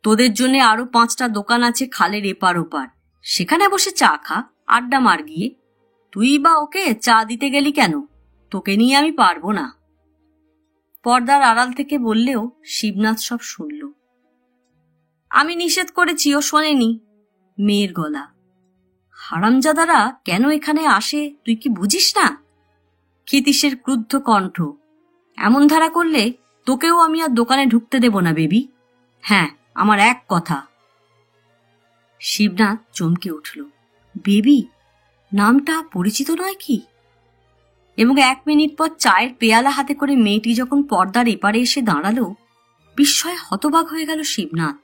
তোদের জন্য আরো 5টা দোকান আছে খালের এপার ওপার, সেখানে বসে চা খা, আড্ডা মার গিয়ে। তুই বা ওকে চা দিতে গেলি কেন? তোকে নিয়ে আমি পারবো না। পর্দার আড়াল থেকে বললেও শিবনাথ সব শুনল। আমি নিষেধ করেছি, ও শোনেনি। মেয়ের গলা। হারামজাদারা কেন এখানে আসে তুই কি বুঝিস না? ক্ষিতীশের ক্রুদ্ধ কণ্ঠ। এমন ধারা করলে তোকেও আমি আর দোকানে ঢুকতে দেব না বেবি। হ্যাঁ, আমার এক কথা। শিবনাথ চমকে উঠল। বেবি নামটা পরিচিত নয় কি? এবং 1 মিনিট পর চায়ের পেয়ালা হাতে করে মেয়েটি যখন পর্দার এপারে এসে দাঁড়ালো, বিস্ময়ে হতবাক হয়ে গেল শিবনাথ।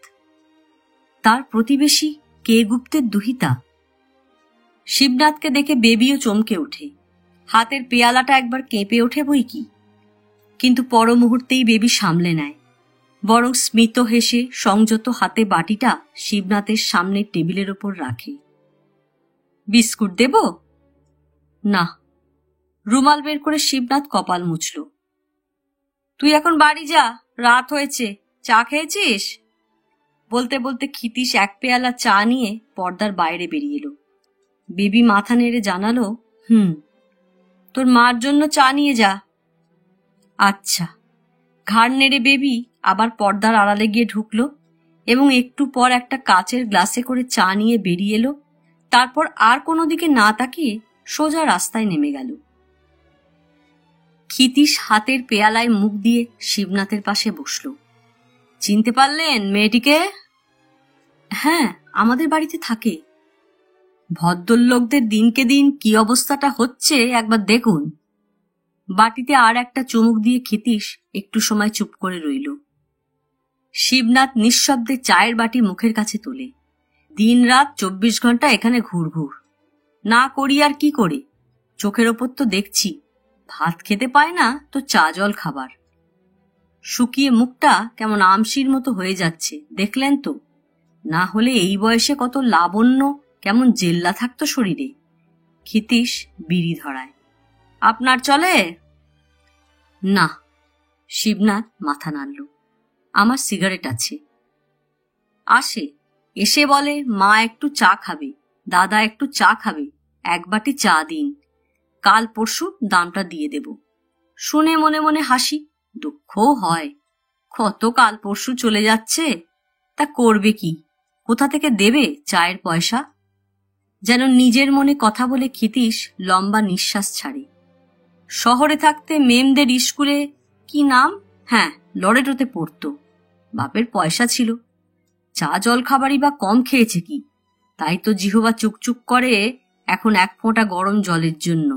তার প্রতিবেশী কে গুপ্তের দুহিতা। শিবনাথকে দেখে বেবিও চমকে ওঠে। হাতের পেয়ালাটা একবার কেঁপে ওঠে বই কি, কিন্তু পর মুহূর্তেই বেবি সামলে নেয়, বরং স্মিত হেসে সংযত হাতে বাটিটা শিবনাথের সামনে টেবিলের ওপর রাখে। বিস্কুট দেব? না। রুমাল বের করে শিবনাথ কপাল মুছল। তুই এখন বাড়ি যা, রাত হয়েছে। চা খেয়েছিস? বলতে বলতে ক্ষিতীশ 1 পেয়ালা চা নিয়ে পর্দার বাইরে বেরিয়ে এলো। বেবি মাথা নেড়ে জানালো, তোর মার জন্য চা নিয়ে যা। আচ্ছা। ঘাড় নেড়ে বেবি আবার পর্দার আড়ালে গিয়ে ঢুকলো এবং একটু পর একটা কাচের গ্লাসে করে চা নিয়ে বেরিয়ে এলো। তারপর আর কোনো দিকে না তাকিয়ে সোজা রাস্তায় নেমে গেল। ক্ষিতীশ হাতের পেয়ালায় মুখ দিয়ে শিবনাথের পাশে বসল। চিনতে পারলেন মেয়েটিকে? হ্যাঁ, আমাদের বাড়িতে থাকে। ভদ্রলোকদের দিনকে দিন কি অবস্থাটা হচ্ছে একবার দেখুন। বাটিতে আর একটা চুমুক দিয়ে ক্ষিতীশ একটু সময় চুপ করে রইল। শিবনাথ নিঃশব্দে চায়ের বাটি মুখের কাছে তোলে। দিন রাত 24 ঘন্টা এখানে ঘুরঘুর না করি আর কি করে? চোখের ওপর তো দেখছি ভাত খেতে পায় না তো চা জল খাবার। শুকিয়ে মুখটা কেমন আমশির মতো হয়ে যাচ্ছে, দেখলেন তো? না হলে এই বয়সে কত লাবণ্য, কেমন জেল্লা থাকতো শরীরে। ক্ষিতীশ বিড়ি ধরায়। আপনার চলে? না। শিবনাথ মাথা নাড়ল। আমার সিগারেট আছে। আসে, এসে বলে মা একটু চা খাবে, দাদা একটু চা খাবে, 1 বাটি চা দিন, কাল পরশু দামটা দিয়ে দেব। শুনে মনে মনে হাসি, দুঃখও হয়। কত কাল পরশু চলে যাচ্ছে, তা করবে কি? কোথা থেকে দেবে চায়ের পয়সা? যেন নিজের মনে কথা বলে ক্ষিতীশ লম্বা নিঃশ্বাস ছাড়ে। শহরে থাকতে মেমদের স্কুলে কি নাম, হ্যাঁ, লরেটোতে পড়তো। বাপের পয়সা ছিল, চা জল খাবারই বা কম খেয়েছে কি? তাই তো জিহবা চুকচুক করে এখন 1 ফোঁটা গরম জলের জন্য।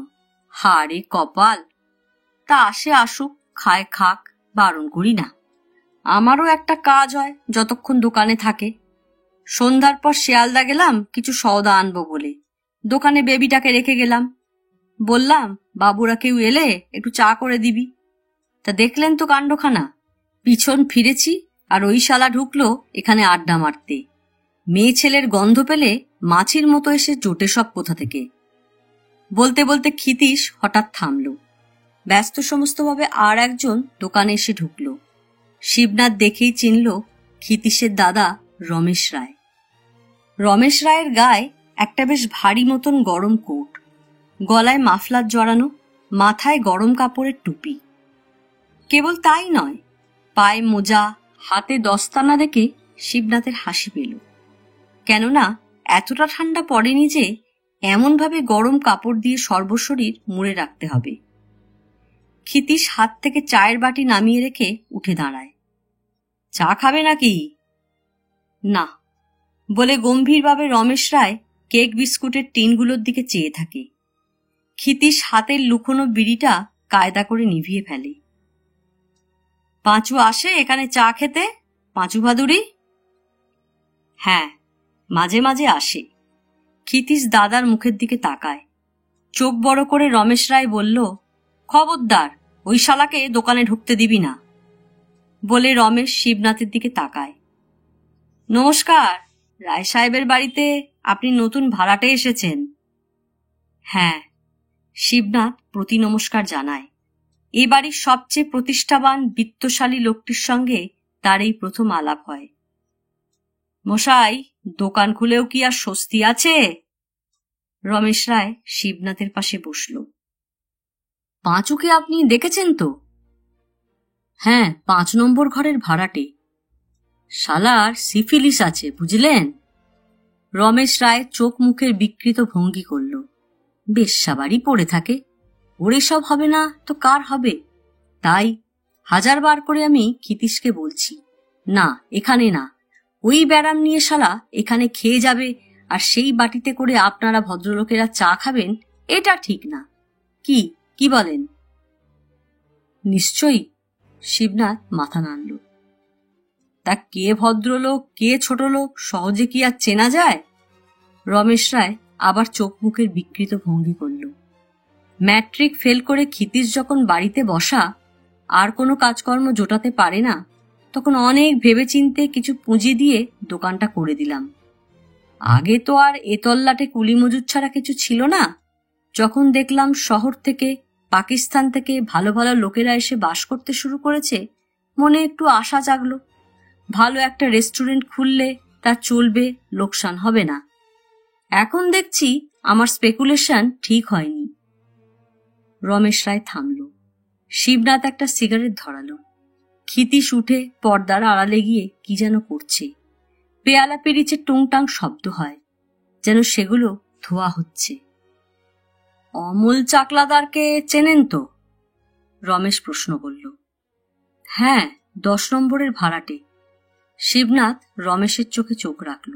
হারে কপাল! তা আসে আসুক, খায় খাক, বারণ করি না। আমারও একটা কাজ হয় যতক্ষণ দোকানে থাকে। সন্ধ্যার পর শিয়ালদা গেলাম কিছু সওদা আনবো বলে, দোকানে বেবিটাকে রেখে গেলাম। বললাম বাবুরা কেউ এলে একটু চা করে দিবি। তা দেখলেন তো কাণ্ডখানা। পিছন ফিরেছি আর ওই শালা ঢুকলো এখানে আড্ডা মারতে। মেয়ে ছেলের গন্ধ পেলে মাছির মতো এসে জোটে সব কোথা থেকে। বলতে বলতে ক্ষিতীশ হঠাৎ থামল। ব্যস্ত সমস্তভাবে আর একজন দোকানে এসে ঢুকল। শিবনাথ দেখেই চিনল ক্ষিতীশের দাদা রমেশ রায়। রমেশ রায়ের গায়ে একটা বেশ ভারী মতন গরম কোট, গলায় মাফলার জড়ানো, মাথায় গরম কাপড়ের টুপি। কেবল তাই নয়, পায়ে মোজা, হাতে দস্তানা দেখে শিবনাথের হাসি পেল। কেননা এতটা ঠান্ডা পড়েনি যে এমনভাবে গরম কাপড় দিয়ে সর্বশরীর মুড়ে রাখতে হবে। ক্ষিতীশ হাত থেকে চায়ের বাটি নামিয়ে রেখে উঠে দাঁড়ায়। চা খাবে নাকি? না বলে গম্ভীরভাবে রমেশ রায় কেক বিস্কুটের টিনগুলোর দিকে চেয়ে থাকে। ক্ষিতীশ হাতের লুকোনো বিড়িটা কায়দা করে নিভিয়ে ফেলে। পাঁচু আসে এখানে চা খেতে? পাঁচু ভাদুরী? হ্যাঁ, মাঝে মাঝে আসে। ক্ষিতীশ দাদার মুখের দিকে তাকায়। চোখ বড় করে রমেশ রায় বলল, খবরদার ওই শালাকে দোকানে ঢুকতে দিবি না। বলে রমেশ শিবনাথের দিকে তাকায়। নমস্কার, রায় সাহেবের বাড়িতে আপনি নতুন ভাড়াটে এসেছেন? হ্যাঁ। শিবনাথ প্রতি নমস্কার জানায়। এ বাড়ির সবচেয়ে প্রতিষ্ঠাবান বিত্তশালী লোকটির সঙ্গে তার এই প্রথম আলাপ হয়। মশাই, দোকান খুলেও কি আর স্বস্তি আছে? রমেশ রায় শিবনাথের পাশে বসল। পাঁচুকে আপনি দেখেছেন তো? হ্যাঁ, 5 নম্বর ঘরের ভাড়াটে। শালার সিফিলিস আছে, বুঝলেন? রমেশ রায় চোখ মুখের বিকৃত ভঙ্গি করল। বেশ্যাবাড়ি পড়ে থাকে, ওর এসব হবে না তো কার হবে? তাই 1000 বার করে আমি ক্ষিতীশকে বলছি, না এখানে না, ওই ব্যারাম নিয়ে শালা এখানে খেয়ে যাবে আর সেই বাটিতে করে আপনারা ভদ্রলোকেরা চা খাবেন, এটা ঠিক না। কি কি বলেন? নিশ্চয়ই। শিবনাথ মাথা নাড়ল। তা কে ভদ্রলোক কে ছোট লোক সহজে কি আর চেনা যায়? রমেশ রায় আবার চোখ মুখের বিকৃত ভঙ্গি করল। ম্যাট্রিক ফেল করে ক্ষিতীশ যখন বাড়িতে বসা, আর কোনো কাজকর্ম জোটাতে পারে না, তখন অনেক ভেবেচিন্তে কিছু পুঁজি দিয়ে দোকানটা করে দিলাম। আগে তো আর এ তল্লাটে কুলি মজুর ছাড়া কিছু ছিল না। যখন দেখলাম শহর থেকে, পাকিস্তান থেকে ভালো ভালো লোকেরা এসে বাস করতে শুরু করেছে, মনে একটু আশা জাগলো। ভালো একটা রেস্টুরেন্ট খুললে তা চলবে, লোকসান হবে না। এখন দেখছি আমার স্পেকুলেশন ঠিক হয়নি। রমেশ রায় থামল। শিবনাথ একটা সিগারেট ধরালো। ক্ষিতীশ উঠে পর্দার আড়ালে গিয়ে কি যেন করছে। পেয়ালা পেরিচে টুংটাং শব্দ হয়, যেন সেগুলো ধোয়া হচ্ছে। অমল চাকলাদারকে চেনেন তো? রমেশ প্রশ্ন করল। হ্যাঁ, 10 নম্বরের ভাড়াটে। শিবনাথ রমেশের চোখে চোখ রাখল।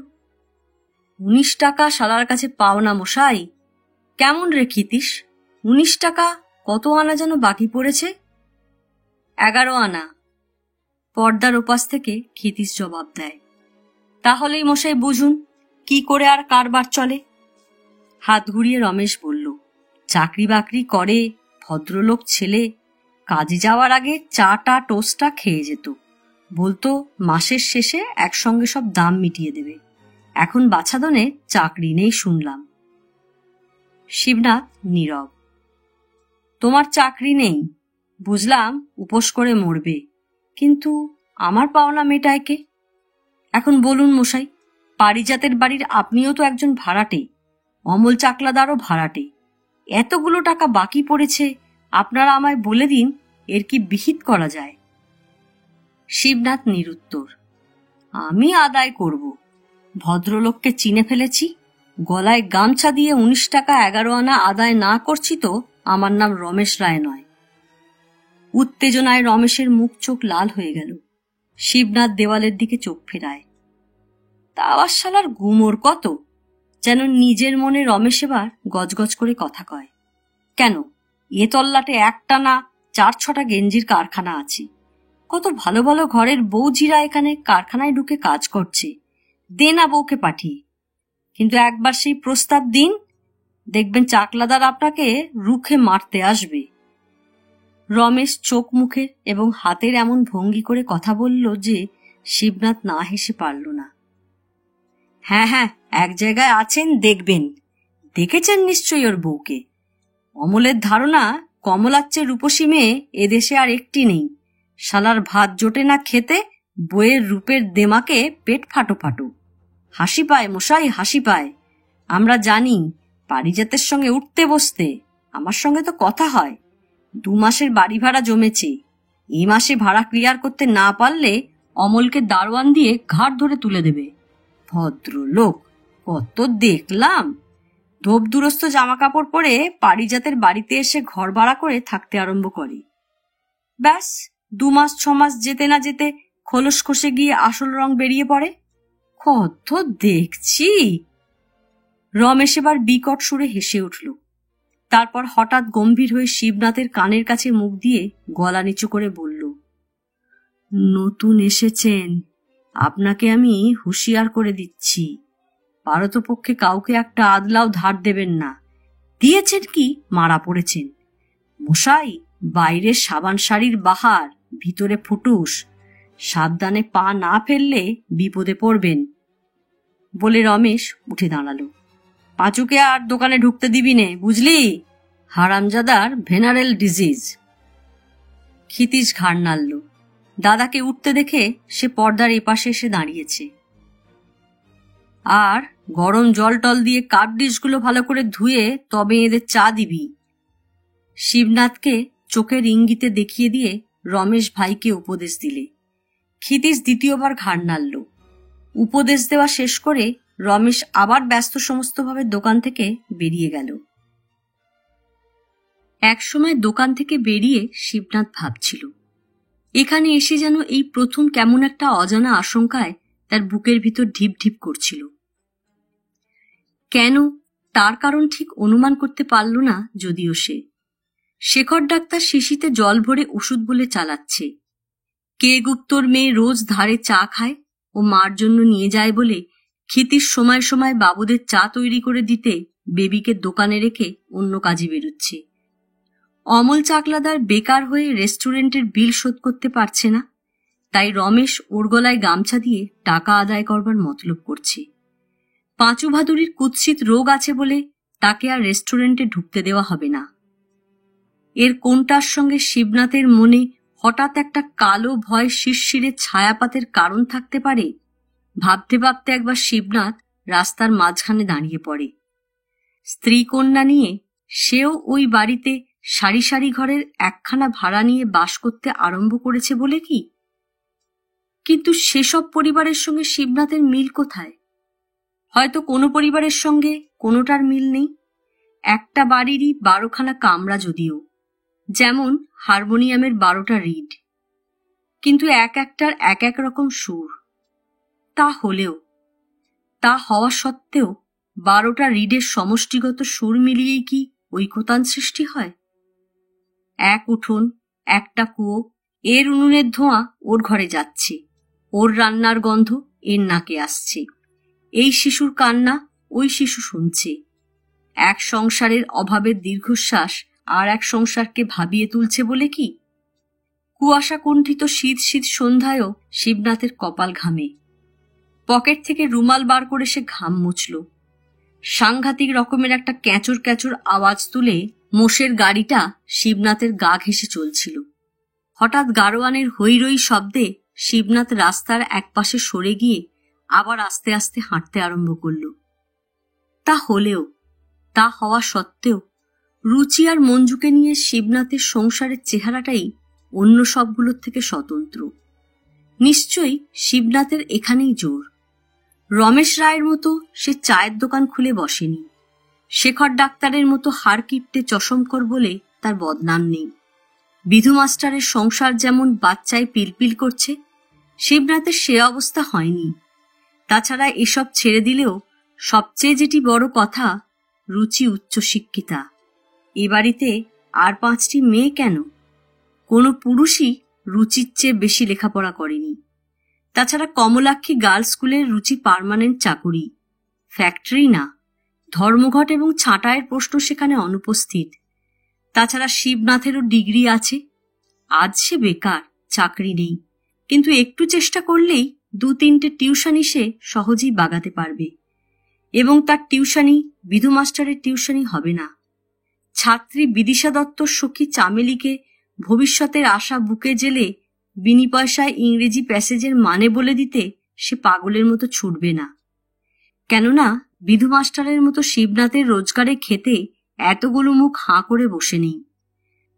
19 টাকা শালার কাছে পাও না মশাই। কেমন রে ক্ষিতীশ, 19 টাকা কত আনা যেন বাকি পড়েছে? 11 আনা। পর্দার ওপাশ থেকে ক্ষিতীশ জবাব দেয়। তাহলেই মশাই বুঝুন কি করে আর কারবার চলে। হাত ঘুরিয়ে রমেশ বলল, চাকরি বাকরি করে, ভদ্রলোক ছেলে, কাজে যাওয়ার আগে চাটা টোস্টটা খেয়ে যেত। বলতো মাসের শেষে একসঙ্গে সব দাম মিটিয়ে দেবে। এখন বাছাধনে চাকরি নেই শুনলাম। শিবনাথ নীরব। তোমার চাকরি নেই বুঝলাম, উপোস করে মরবে, কিন্তু আমার পাওনা মেটায় কে? এখন বলুন মশাই, পারিজাতের বাড়ির আপনিও তো একজন ভাড়াটে, অমল চাকলাদারও ভাড়াটে। এতগুলো টাকা বাকি পড়েছে, আপনারা আমায় বলে দিন এর কি বিহিত করা যায়? শিবনাথ নিরুত্তর। আমি আদায় করব। ভদ্রলোককে চিনে ফেলেছি, গলায় গামছা দিয়ে 19 টাকা 11 আনা আদায় না করছি তো আমার নাম রমেশ রায় নয়। উত্তেজনায় রমেশের মুখ চোখ লাল হয়ে গেল। শিবনাথ দেওয়ালের দিকে চোখ ফেরায়। তা আবার শালার গুমর কত! যেন নিজের মনে রমেশ এবার গজগজ করে কথা কয়। কেন, এ তল্লাটে একটা না 4-6টা গেঞ্জির কারখানা আছে। কত ভালো ভালো ঘরের বউঝিরা এখানে কারখানায় ঢুকে কাজ করছে, দে না বউকে পাঠিয়ে। কিন্তু একবার সেই প্রস্তাব দিন, দেখবেন চাকলাদার আপনাকে রুখে মারতে আসবে। রমেশ চোখ মুখে এবং হাতের এমন ভঙ্গি করে কথা বলল যে শিবনাথ না হেসে পারল না। হ্যাঁ হ্যাঁ, এক জায়গায় আছেন দেখবেন, দেখেছেন নিশ্চয়ই ওর বউকে। অমলের ধারণা কমলার চেয়ে রূপসী মেয়ে এদেশে আর একটি নেই। শালার ভাত জোটে না খেতে, বইয়ের রূপের দেমাকে পেট ফাটো ফাটো। হাসি পায় মশাই, হাসি পায়। আমরা জানি পারিজাতের সঙ্গে উঠতে বসতে। আমার সঙ্গে তো কথা হয়। 2 মাসের বাড়ি ভাড়া জমেছে। এই মাসে ভাড়া ক্লিয়ার করতে না পারলে অমলকে দারোয়ান দিয়ে ঘাট ধরে তুলে দেবে। ভদ্রলোক কত দেখলাম। ধোপ দুরস্ত জামা কাপড় পরে পারিজাতের বাড়িতে এসে ঘর ভাড়া করে থাকতে আরম্ভ করে। ব্যাস 2 মাস 6 মাস যেতে না যেতে খোলস খসে গিয়ে আসল রং বেরিয়ে পড়ে। কত দেখছি। রমেশ এবার বিকট সুরে হেসে উঠল। তারপর হঠাৎ গম্ভীর হয়ে শিবনাথের কানের কাছে মুখ দিয়ে গলা নিচু করে বলল, নতুন এসেছেন, আপনাকে আমি হুঁশিয়ার করে দিচ্ছি, পারতপক্ষে কাউকে একটা আদলাও ধার দেবেন না। দিয়েছেন কি মারা পড়েছেন। মশাই বাইরের সাবান শাড়ির বাহার, ভিতরে ফুটুস, সাবধানে পা না ফেললে বিপদে পড়বেন। বলে রমেশ উঠে দাঁড়ালো। পাঁচুকে আর দোকানে ঢুকতে দিবি নে, বুঝলি? হারামজাদার ভেনারেল ডিজিজ। ক্ষিতীশ ঘাড় নাড়ল। দাদাকে উঠতে দেখে সে পর্দার এপাশে এসে দাঁড়িয়েছে। আর গরম জল টল দিয়ে কাপ ডিশগুলো ভালো করে ধুয়ে তবে এদের চা দিবি। শিবনাথকে চোখের ইঙ্গিতে দেখিয়ে দিয়ে রমেশ ভাইকে উপদেশ দিলে। ক্ষিতীশ দ্বিতীয়বার ঘাড় নাড়ল। উপদেশ দেওয়া শেষ করে রমেশ আবার ব্যস্ত সমস্তভাবে দোকান থেকে বেরিয়ে গেল। একসময় দোকান থেকে বেরিয়ে শিবনাথ ভাবছিল, এখানে এসে যেন এই প্রথম কেমন একটা অজানা আশঙ্কায় তার বুকের ভিতর ঢিপ ঢিপ করছিল। কেন, তার কারণ ঠিক অনুমান করতে পারল না। যদিও শেখর ডাক্তার শিশিতে জল ভরে ওষুধ বলে চালাচ্ছে। কে গুপ্তর মেয়ে রোজ ধারে চা খায় ও মার জন্য নিয়ে যায় বলে ক্ষিতীশ সময় সময় বাবুদের চা তৈরি করে দিতে বেবিকে দোকানে রেখে অন্য কাজে বেরোচ্ছে। অমল চাকলাদার বেকার হয়ে রেস্টুরেন্টের বিল শোধ করতে পারছে না, তাই রমেশ ওর গলায় গামছা দিয়ে টাকা আদায় করবার মতলব করছে। পাঁচু ভাদুরীর কুৎসিত রোগ আছে বলে তাকে আর রেস্টুরেন্টে ঢুকতে দেওয়া হবে না। এর কোনটার সঙ্গে শিবনাথের মনে হঠাৎ একটা কালো ভয় শিরশিরে ছায়াপাতের কারণ থাকতে পারে? ভাবতে ভাবতে একবার শিবনাথ রাস্তার মাঝখানে দাঁড়িয়ে পড়ে। স্ত্রী কন্যা নিয়ে সেও ওই বাড়িতে সারি সারি ঘরের একখানা ভাড়া নিয়ে বাস করতে আরম্ভ করেছে বলে কি? কিন্তু সেসব পরিবারের সঙ্গে শিবনাথের মিল কোথায়? হয়তো কোনো পরিবারের সঙ্গে কোনোটার মিল নেই। একটা বাড়িরই 12খানা কামরা, যদিও যেমন হারমোনিয়ামের 12টা রিড, কিন্তু এক একটার এক এক রকম সুর। তা হওয়া সত্ত্বেও 12টা রিডের সমষ্টিগত সুর মিলিয়েই কি ঐকতান সৃষ্টি হয়? এক উঠোন, একটা কুয়ো, এর উনুনের ধোঁয়া ওর ঘরে যাচ্ছে, ওর রান্নার গন্ধ এর নাকে আসছে, এই শিশুর কান্না ওই শিশু শুনছে। এক সংসারের অভাবের দীর্ঘশ্বাস আর এক সংসারকে ভাবিয়ে তুলছে বলে কি? কুয়াশা কুণ্ঠিত শীত শীত সন্ধ্যায়ও শিবনাথের কপাল ঘামে। পকেট থেকে রুমাল বার করে সে ঘাম মুছল। সাংঘাতিক রকমের একটা ক্যাঁচর ক্যাঁচর আওয়াজ তুলে মোষের গাড়িটা শিবনাথের গা ঘেঁষে চলছিল। হঠাৎ গাড়োয়ানের হৈরৈ শব্দে শিবনাথ রাস্তার একপাশে সরে গিয়ে আবার আস্তে আস্তে হাঁটতে আরম্ভ করল। তা হওয়া সত্ত্বেও রুচি আর মঞ্জুকে নিয়ে শিবনাথের সংসারের চেহারাটাই অন্য সবগুলোর থেকে স্বতন্ত্র। নিশ্চয়ই শিবনাথের এখানেই জোর। রমেশ রায়ের মতো সে চায়ের দোকান খুলে বসেনি। শেখর ডাক্তারের মতো হাড় কিপটে চশমকর বলে তার বদনাম নেই। বিধু মাস্টারের সংসার যেমন বাচ্চায় পিলপিল করছে, শিবনাথের সে অবস্থা হয়নি। তাছাড়া এসব ছেড়ে দিলেও সবচেয়ে যেটি বড় কথা, রুচি উচ্চশিক্ষিতা। এ বাড়িতে আর 5টি মেয়ে কেন, কোনো পুরুষই রুচির চেয়ে বেশি লেখাপড়া করেনি। তাছাড়া কমলাক্ষী গার্লস স্কুলের রুচি পার্মানেন্ট চাকুরি, ফ্যাক্টরি না। ধর্মঘট এবং ছাঁটাইয়ের প্রশ্ন সেখানে অনুপস্থিত। তাছাড়া শিবনাথেরও ডিগ্রি আছে। আজ সে বেকার, চাকরি নেই, কিন্তু একটু চেষ্টা করলেই 2-3টে টিউশনি সে সহজেই বাগাতে পারবে। এবং তার টিউশনি বিধু মাস্টারের টিউশনি হবে না। ছাত্রী বিদিশা দত্তর সখী চামেলিকে ভবিষ্যতের আশা বুকে জেলে বিনি পয়সায় ইংরেজি প্যাসেজের মানে বলে দিতে সে পাগলের মতো ছুটবে না। কেননা বিধু মাস্টারের মতো শিবনাথের রোজগারে খেতে এতগুলো মুখ হাঁ করে বসে নেই।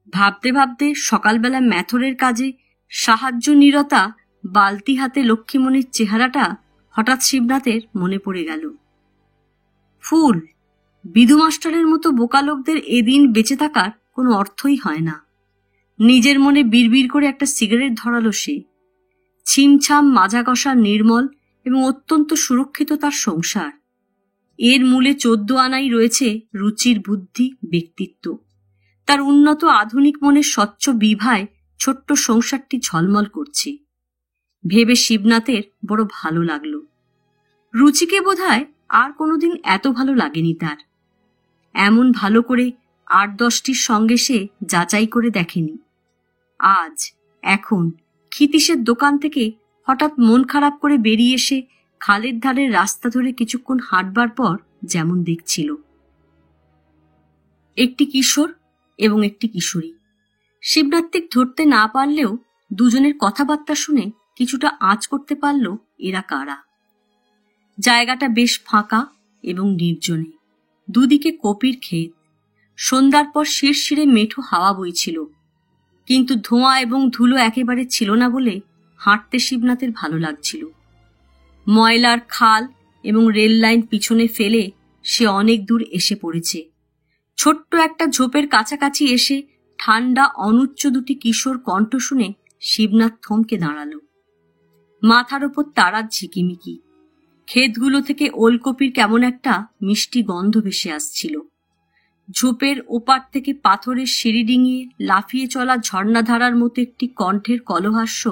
ভাবতে ভাবতে সকালবেলা ম্যাথরের কাজে সাহায্য নিরতা বালতি হাতে লক্ষ্মীমণির চেহারাটা হঠাৎ শিবনাথের মনে পড়ে গেল। ফুল, বিধু মাস্টারের মতো বোকা লোকদের এদিন বেঁচে থাকার কোনো অর্থই হয় না। নিজের মনে বিড়বিড় করে একটা সিগারেট ধরালো সে। ছিমছাম মাজা কষা নির্মল এবং অত্যন্ত সুরক্ষিত তার সংসার। এর মূলে 14 আনাই রয়েছে রুচির বুদ্ধি, ব্যক্তিত্ব। তার উন্নত আধুনিক মনের স্বচ্ছ বিভায় ছোট্ট সংসারটি ঝলমল করছে। ভেবে শিবনাথের বড় ভালো লাগলো। রুচিকে বোধহয় আর কোনোদিন এত ভালো লাগেনি তার। এমন ভালো করে 8-10টির সঙ্গে সে যাচাই করে দেখেনি। আজ এখন ক্ষিতীশের দোকান থেকে হঠাৎ মন খারাপ করে বেরিয়ে এসে খালের ধারের রাস্তা ধরে কিছুক্ষণ হাঁটবার পর যেমন দেখছিল। একটি কিশোর এবং একটি কিশোরী। শিবনাথ ঠিক ধরতে না পারলেও দুজনের কথাবার্তা শুনে কিছুটা আঁচ করতে পারল এরা কারা। জায়গাটা বেশ ফাঁকা এবং নির্জনে। দুদিকে কপির ক্ষেত। সন্ধ্যার পর শিরশিরে মেঠো হাওয়া বইছিল, কিন্তু ধোঁয়া এবং ধুলো একেবারে ছিল না বলে হাঁটতে শিবনাথের ভালো লাগছিল। ময়লার খাল এবং রেল লাইন পিছনে ফেলে সে অনেক দূর এসে পড়েছে। ছোট্ট একটা ঝোপের কাছাকাছি এসে ঠান্ডা অনুচ্চ দুটি কিশোর কণ্ঠ শুনে শিবনাথ থমকে দাঁড়াল। মাথার ওপর তারার ঝিকিমিকি। ক্ষেতগুলো থেকে ওলকপির কেমন একটা মিষ্টি গন্ধ ভেসে আসছিল। ঝোপের ওপার থেকে পাথরের সিঁড়ি ডিঙিয়ে লাফিয়ে চলা ঝর্ণাধারার মতো একটি কণ্ঠের কলহাস্য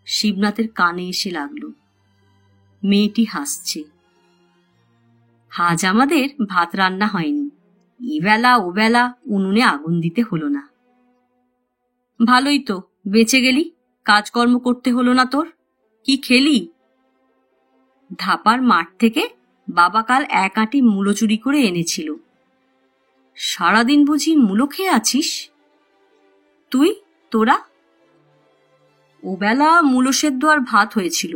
শিবনাথের কানে এসে লাগল। মেয়েটি হাসছে। আজ আমাদের ভাত রান্না হয়নি। এবেলা ওবেলা উনুনে আগুন দিতে হলো না। ভালোই তো, বেঁচে গেলি, কাজকর্ম করতে হলো না তোর। কি খেলি? ধাপার মাঠ থেকে বাবা কাল 1 আঁটি মূলো চুরি করে এনেছিল। সারাদিন বুঝি মূলো খেয়ে আছিস? তুই, তোরা? ওবেলা মূলো সেদ্ধ আর ভাত হয়েছিল।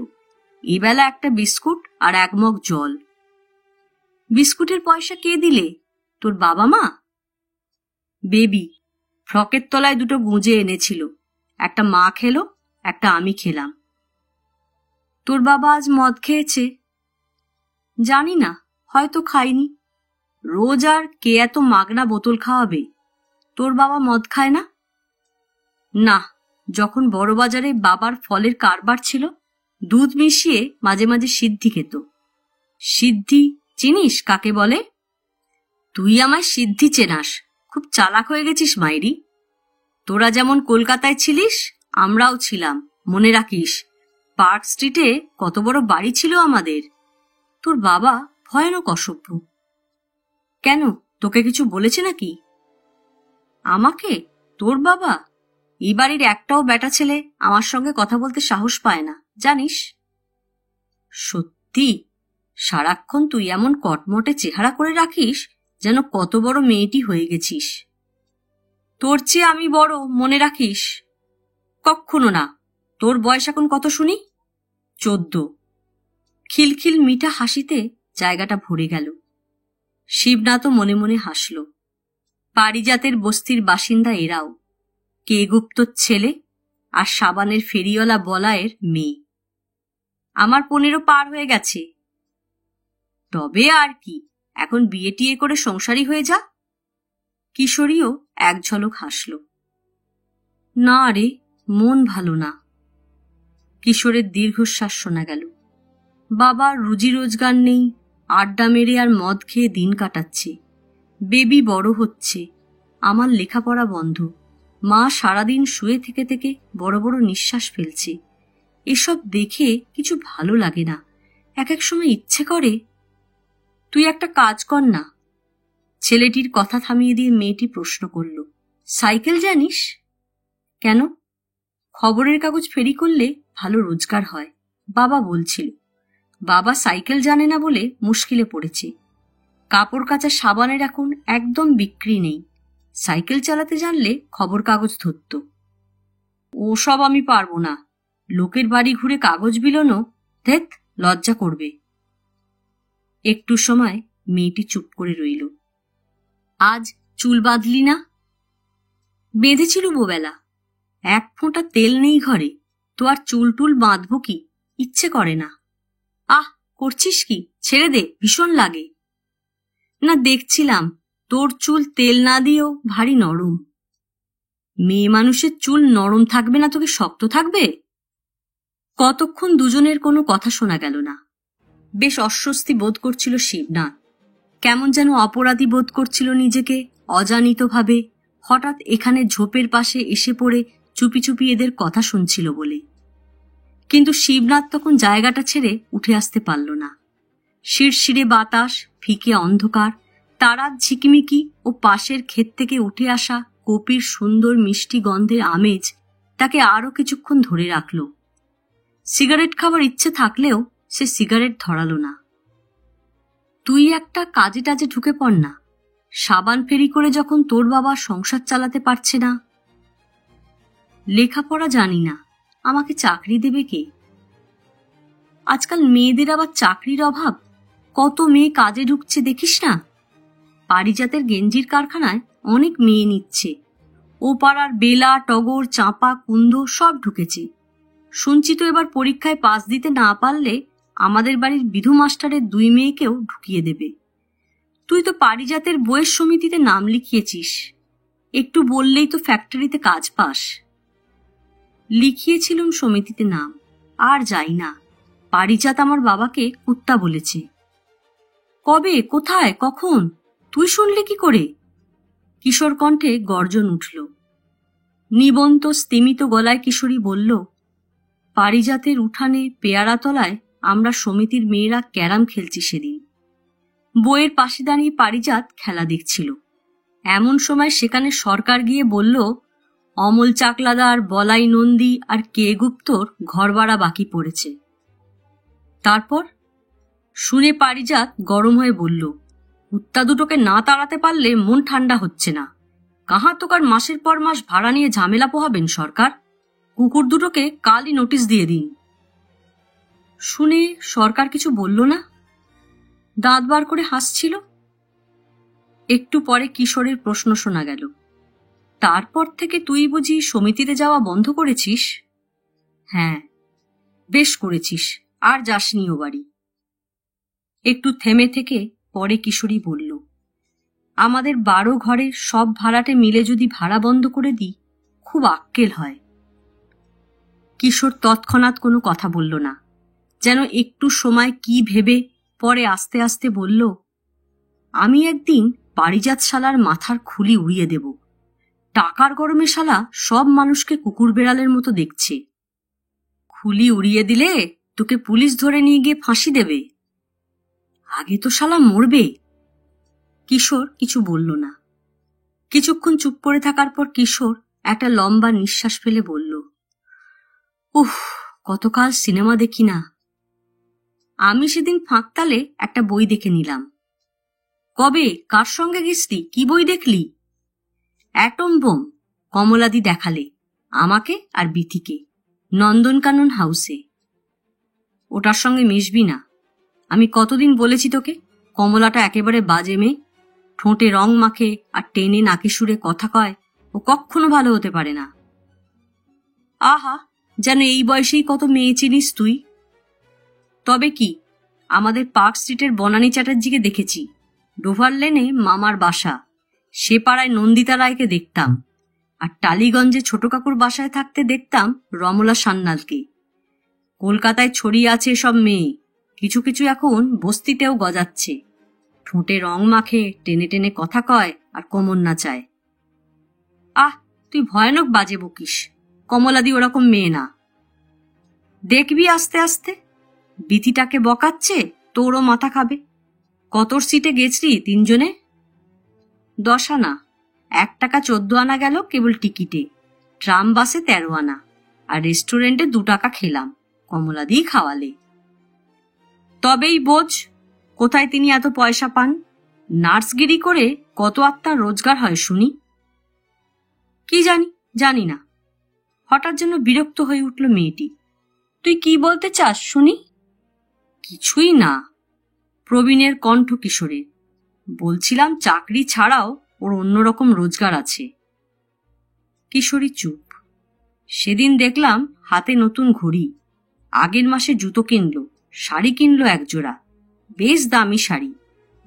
এবেলা একটা বিস্কুট আর 1 মগ জল। বিস্কুটের পয়সা কে দিলে? তোর বাবা মা? বেবি ফ্রকের তলায় 2টো গুঁজে এনেছিল। একটা মা খেলো, একটা আমি খেলাম। তোর বাবা আজ মদ খেয়েছে? জানি না, হয়তো খায়নি। রোজ আর কে এত মাগনা বোতল খাওয়াবে? তোর বাবা মদ খায় না? না, যখন বড় বাজারে বাবার ফলের কারবার ছিল, দুধ মিশিয়ে মাঝে মাঝে সিদ্ধি খেত। সিদ্ধি চিনিস কাকে বলে? তুই আমায় সিদ্ধি চেনাস, খুব চালাক হয়ে গেছিস মাইরি। তোরা যেমন কলকাতায় ছিলিস, আমরাও ছিলাম, মনে রাখিস। পার্ক স্ট্রিটে কত বড় বাড়ি ছিল আমাদের। তোর বাবা ভয়ানক অসভ্য। কেন, তোকে কিছু বলেছে নাকি? আমাকে? তোর বাবা? এই বাড়ির একটাও বেটা ছেলে আমার সঙ্গে কথা বলতে সাহস পায় না, জানিস? সত্যি? সারাক্ষণ তুই এমন কটমটে চেহারা করে রাখিস যেন কত বড় মেয়েটি হয়ে গেছিস। তোর চেয়ে আমি বড়, মনে রাখিস। কক্ষনো না। তোর বয়স এখন কত শুনি? 14। খিলখিল মিঠা হাসিতে জায়গাটা ভরে গেল। শিবনাথও মনে মনে হাসল। পারিজাতের বস্তির বাসিন্দা এরাও। কে গুপ্তর ছেলে আর সাবানের ফেরিওয়ালা বলায়ের মেয়ে। আমার 15 পার হয়ে গেছে। তবে আর কি, এখন বিয়ে টিয়ে করে সংসারী হয়ে যা। কিশোরীও এক ঝলক হাসল। না রে, মন ভালো না। কিশোরের দীর্ঘশ্বাস শোনা গেল। বাবার রুজি রোজগার নেই, আড্ডা মেরে আর মদ খেয়ে দিন কাটাচ্ছে। বেবি বড় হচ্ছে, আমার লেখাপড়া বন্ধ। মা সারাদিন শুয়ে থেকে থেকে বড় বড় নিঃশ্বাস ফেলছে। এসব দেখে কিছু ভালো লাগে না। এক সময় ইচ্ছে করে। তুই একটা কাজ কর না। ছেলেটির কথা থামিয়ে দিয়ে মেয়েটি প্রশ্ন করল, সাইকেল জানিস? কেন? খবরের কাগজ ফেরি করলে ভালো রোজগার হয়, বাবা বলছিল। বাবা সাইকেল জানে না বলে মুশকিলে পড়েছে। কাপড় কাচা সাবানের এখন একদম বিক্রি নেই। সাইকেল চালাতে জানলে খবর কাগজ ধরত। ওসব আমি পারবো না, লোকের বাড়ি ঘুরে কাগজ বিলোনো, ধ্যাৎ, লজ্জা করবে। একটু সময় মেয়েটি চুপ করে রইল। আজ চুল বাঁধলি না? বেঁধেছিল বোবেলা, এক ফোঁটা তেল নেই ঘরে, তো আর চুল টুল বাঁধবো কি, ইচ্ছে করে না। আহ, করছিস কি, ছেড়ে দে, ভীষণ লাগে। না, দেখছিলাম তোর চুল তেল না দিয়েও ভারী নরম। মেয়ে মানুষের চুল নরম থাকবে না তোকে শক্ত থাকবে? কতক্ষণ দুজনের কোনো কথা শোনা গেল না। বেশ অস্বস্তি বোধ করছিল শিবনাথ, কেমন যেন অপরাধী বোধ করছিল নিজেকে, অজানিতভাবে হঠাৎ এখানে ঝোপের পাশে এসে পড়ে চুপি চুপি এদের কথা শুনছিল বলে। কিন্তু শিবনাথ তখন জায়গাটা ছেড়ে উঠে আসতে পারল না। শিরশিরে বাতাস, ফিকে অন্ধকার, তারার ঝিকিমিকি ও পাশের ক্ষেত থেকে উঠে আসা কপির সুন্দর মিষ্টি গন্ধের আমেজ তাকে আরো কিছুক্ষণ ধরে রাখল। সিগারেট খাবার ইচ্ছে থাকলেও সে সিগারেট ধরালো না। তুই একটা কাজে টাজে ঢুকে পড় না, সাবান ফেরি করে যখন তোর বাবা সংসার চালাতে পারছে না। লেখাপড়া জানি না, আমাকে চাকরি দেবে কে? আজকাল মেয়েদের আবার চাকরির অভাব, কত মেয়ে কাজে ঢুকছে দেখিস না। পারিজাতের গেঞ্জির কারখানায় অনেক মেয়ে নিচ্ছে। ও পাড়ার বেলা, টগর, চাঁপা, কুন্দ সব ঢুকেছে। শুনছি তো এবার পরীক্ষায় পাস দিতে না পারলে আমাদের বাড়ির বিধু মাস্টারের 2 মেয়েকেও ঢুকিয়ে দেবে। তুই তো পারিজাতের বইয়ের সমিতিতে নাম লিখিয়েছিস, একটু বললেই তো ফ্যাক্টরিতে কাজ পাস। লিখিয়েছিলুম সমিতিতে নাম, আর যাই না। পারিজাত আমার বাবাকে কুত্তা বলেছে। কবে, কোথায়, কখন? তুই শুনলি কি করে? কিশোর কণ্ঠে গর্জন উঠল। নিবন্ত স্তিমিত গলায় কিশোরী বলল, পারিজাতের উঠানে পেয়ারা তলায় আমরা সমিতির মেয়েরা ক্যারাম খেলছি সেদিন। বইয়ের পাশে দাঁড়িয়ে পারিজাত খেলা দেখছিল। এমন সময় সেখানে সরকার গিয়ে বলল, অমল চাকলাদার, বলাই নন্দী আর কে গুপ্তর ঘর ভাড়া বাকি পড়েছে। তারপর শুনে পারিজাত গরম হয়ে বলল, কুত্তা দুটোকে না তাড়াতে পারলে মন ঠান্ডা হচ্ছে না। কাহা তোকার মাসের পর মাস ভাড়া নিয়ে ঝামেলা পোহাবেন সরকার? কুকুর দুটোকে কালই নোটিশ দিয়ে দিন। শুনে সরকার কিছু বলল না, দাঁত বার করে হাসছিল। একটু পরে কিশোরের প্রশ্ন শোনা গেল, তারপর থেকে তুই বুঝি সমিতিতে যাওয়া বন্ধ করেছিস? হ্যাঁ, বেশ করেছিস, আর যাসনি ও বাড়ি। একটু থেমে থেকে পরে কিশোরী বলল, আমাদের 12 ঘরের সব ভাড়াটে মিলে যদি ভাড়া বন্ধ করে দিই, খুব আক্কেল হয়। কিশোর তৎক্ষণাৎ কোনো কথা বলল না, যেন একটু সময় কি ভেবে পরে আস্তে আস্তে বলল, আমি একদিন পারিজাত শালার মাথার খুলি উড়িয়ে দেব। টাকার গরমে শালা সব মানুষকে কুকুর বেড়ালের মতো দেখছে। খুলি উড়িয়ে দিলে তোকে পুলিশ ধরে নিয়ে গিয়ে ফাঁসি দেবে। আগে তো শালা মরবে। কিশোর কিছু বলল না। কিছুক্ষণ চুপ করে থাকার পর কিশোর একটা লম্বা নিঃশ্বাস ফেলে বলল, উফ, কতকাল সিনেমা দেখি না। আমি সেদিন ফাঁকতালে একটা বই দেখে নিলাম। কবে, কার সঙ্গে গেছলি, কি বই দেখলি? অ্যাটম বোম, কমলাদি দেখালে আমাকে আর বিথিকে, নন্দনকানন হাউসে। ওটার সঙ্গে মিশবি না। আমি কতদিন বলেছি তোকে, কমলাটা একেবারে বাজে মেয়ে, ঠোঁটে রং মাখে আর টেনে নাকে সুরে কথা কয়, ও কখনো ভালো হতে পারে না। আহা, যেন এই বয়সেই কত মেয়ে চিনিস তুই। তবে কি, আমাদের পার্ক স্ট্রিটের বনানী চ্যাটার্জিকে দেখেছি, ডোভার লেনে মামার বাসা, সে পাড়ায় নন্দিতা রায়কে দেখতাম, আর টালিগঞ্জে ছোট কাকুর বাসায় থাকতে দেখতাম রমলা সান্যালকে। কলকাতায় ছড়িয়ে আছে সব মেয়ে, কিছু কিছু এখন বস্তিতেও গজাচ্ছে, ঠোঁটে রং মাখে, টেনে টেনে কথা কয় আর কোমর নাচায়। আহ, তুই ভয়ানক বাজে বকিস, কমলাদি ওরকম মেয়ে না। দেখবি আস্তে আস্তে, বিথিটাকে বকাচ্ছে, তোরও মাথা খাবে। কতর সিটে গেছলি 3 জনে? 10 আনা, 1 টাকা 14 আনা গেল কেবল টিকিটে, ট্রাম বাসে 13 আনা, আর রেস্টুরেন্টে 2 টাকা খেলাম, কমলাদি খাওয়ালে। তবেই বোঝ কোথায় তিনি এত পয়সা পান। নার্সগিরি করে কত আত্মার রোজগার হয় শুনি। কি জানি না। হঠাৎ যেন বিরক্ত হয়ে উঠল মেয়েটি। তুই কি বলতে চাস শুনি? কিছুই না। প্রবীণের কণ্ঠ কিশোরের। বলছিলাম চাকরি ছাড়াও ওর অন্যরকম রোজগার আছে। কিশোরী চুপ। সেদিন দেখলাম হাতে নতুন ঘড়ি, আগের মাসে জুতো কিনলো, শাড়ি কিনলো একজোড়া, বেশ দামি শাড়ি।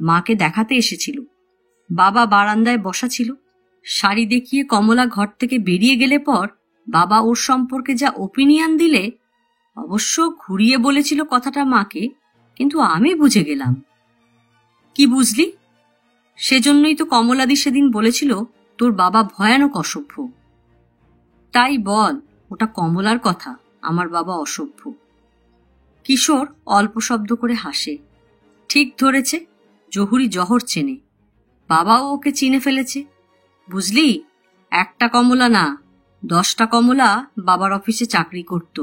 মাকে দেখাতে এসেছিল। বাবা বারান্দায় বসা ছিল। শাড়ি দেখিয়ে কমলা ঘর থেকে বেরিয়ে গেলে পর বাবা ওর সম্পর্কে যা ওপিনিয়ন দিলে, অবশ্য ঘুরিয়ে বলেছিল কথাটা মাকে, কিন্তু আমি বুঝে গেলাম। কি বুঝলি? সেজন্যই তো কমলাদি সেদিন বলেছিল তোর বাবা ভয়ানক অসভ্য। তাই বল, ওটা কমলার কথা, আমার বাবা অসভ্য। কিশোর অল্প শব্দ করে হাসে। ঠিক ধরেছে, জহুরি জহর চেনে। বাবাও ওকে চিনে ফেলেছে। বুঝলি, একটা কমলা না, 10টা কমলা বাবার অফিসে চাকরি করত।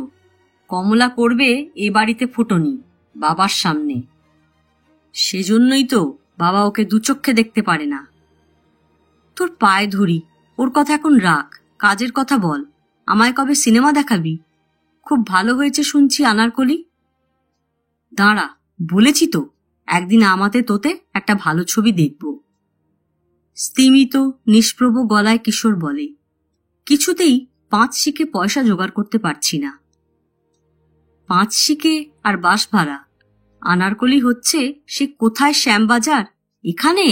কমলা করবে এ বাড়িতে ফুটনি, বাবার সামনে। সেজন্যই তো বাবা ওকে দুচক্ষে দেখতে পারে না। তোর পায়ে ধরি, ওর কথা এখন রাখ, কাজের কথা বল। আমায় কবে সিনেমা দেখাবি? খুব ভালো হয়েছে শুনছি আনারকলি। দাঁড়া, বলেছি তো একদিন আমাতে তোতে একটা ভালো ছবি দেখব। স্তিমিত নিষ্প্রভ গলায় কিশোর বলে, কিছুতেই 5 শিকে পয়সা জোগাড় করতে পারছি না। 5 শিকে আর বাস ভাড়া? আনারকলি হচ্ছে সে কোথায়, শ্যামবাজার? এখানে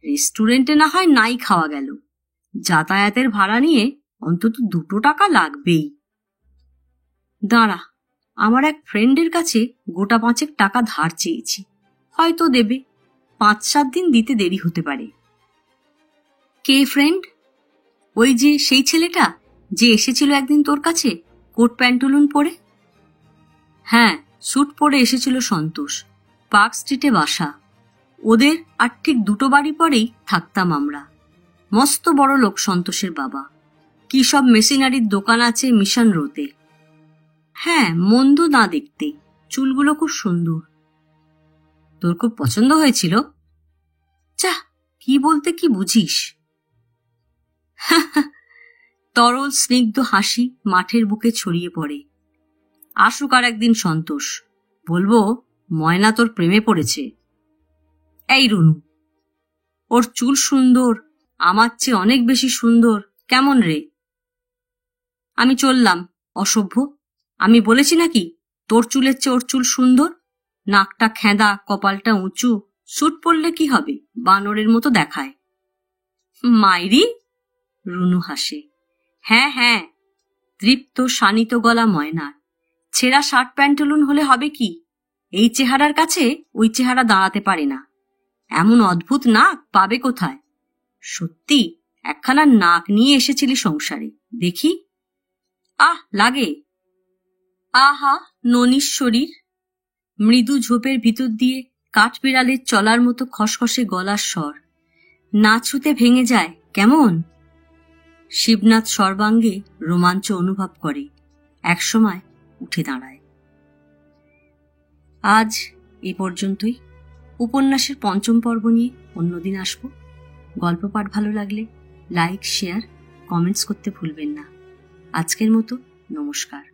রেস্টুরেন্টে না হয় নাই খাওয়া গেল, যাতায়াতের ভাড়া নিয়ে অন্তত 2 টাকা লাগবেই। দাঁড়া, আমার এক ফ্রেন্ডের কাছে গোটা 5 টাকা ধার চেয়েছি, হয়তো দেবে। 5-7 দিন দিতে দেরি হতে পারে। কে ফ্রেন্ড? ওই যে সেই ছেলেটা যে এসেছিল একদিন তোর কাছে কোট প্যান্টুলুন পরে। হ্যাঁ, স্যুট পরে এসেছিল সন্তোষ। পার্ক স্ট্রিটে বাসা ওদের, আর ঠিক 2 বাড়ি পরেই থাকতাম আমরা। মস্ত বড় লোক সন্তোষের বাবা। কি সব মেশিনারির দোকান আছে মিশন রোতে। হ্যাঁ, মন্দ না দেখতে, চুলগুলো খুব সুন্দর। তোর খুব পছন্দ হয়েছিল? চাহ, কি বলতে কি বুঝিস? তরল স্নিগ্ধ হাসি মাঠের বুকে ছড়িয়ে পড়ে। আসুক আর একদিন সন্তোষ, বলবো ময়না তোর প্রেমে পড়েছে। এই রুনু, ওর চুল সুন্দর, আমার চেয়ে অনেক বেশি সুন্দর। কেমন রে? আমি চললাম, অসভ্য। আমি বলেছি নাকি তোর চুলের চেয়ে ওর চুল সুন্দর? নাকটা খেঁদা, কপালটা উঁচু, স্যুট পরলে কি হবে, বানরের মতো দেখায়। মাইরি? রুনু হাসে। হ্যাঁ হ্যাঁ, তৃপ্ত শানিত গলা ময়নার। ছেঁড়া শার্ট প্যান্টুলুন হলে হবে কি, এই চেহারার কাছে ওই চেহারা দাঁড়াতে পারে না। এমন অদ্ভুত নাক পাবে কোথায়? সত্যি একখানা নাক নিয়ে এসেছিলি সংসারে, দেখি। আহ, লাগে। আহা, ননির শরীর। মৃদু ঝোপের ভিতর দিয়ে কাঠবিড়ালের চলার মতো খসখসে গলার স্বর, না ছুতে ভেঙে যায় কেমন। শিবনাথ সর্বাঙ্গে রোমাঞ্চ অনুভব করে, একসময় উঠে দাঁড়ায়। আজ এ পর্যন্তই। উপন্যাসের 5ম পর্ব নিয়ে অন্যদিন আসব। গল্প পাঠ ভালো লাগলে লাইক, শেয়ার, কমেন্টস করতে ভুলবেন না। আজকের মতো নমস্কার।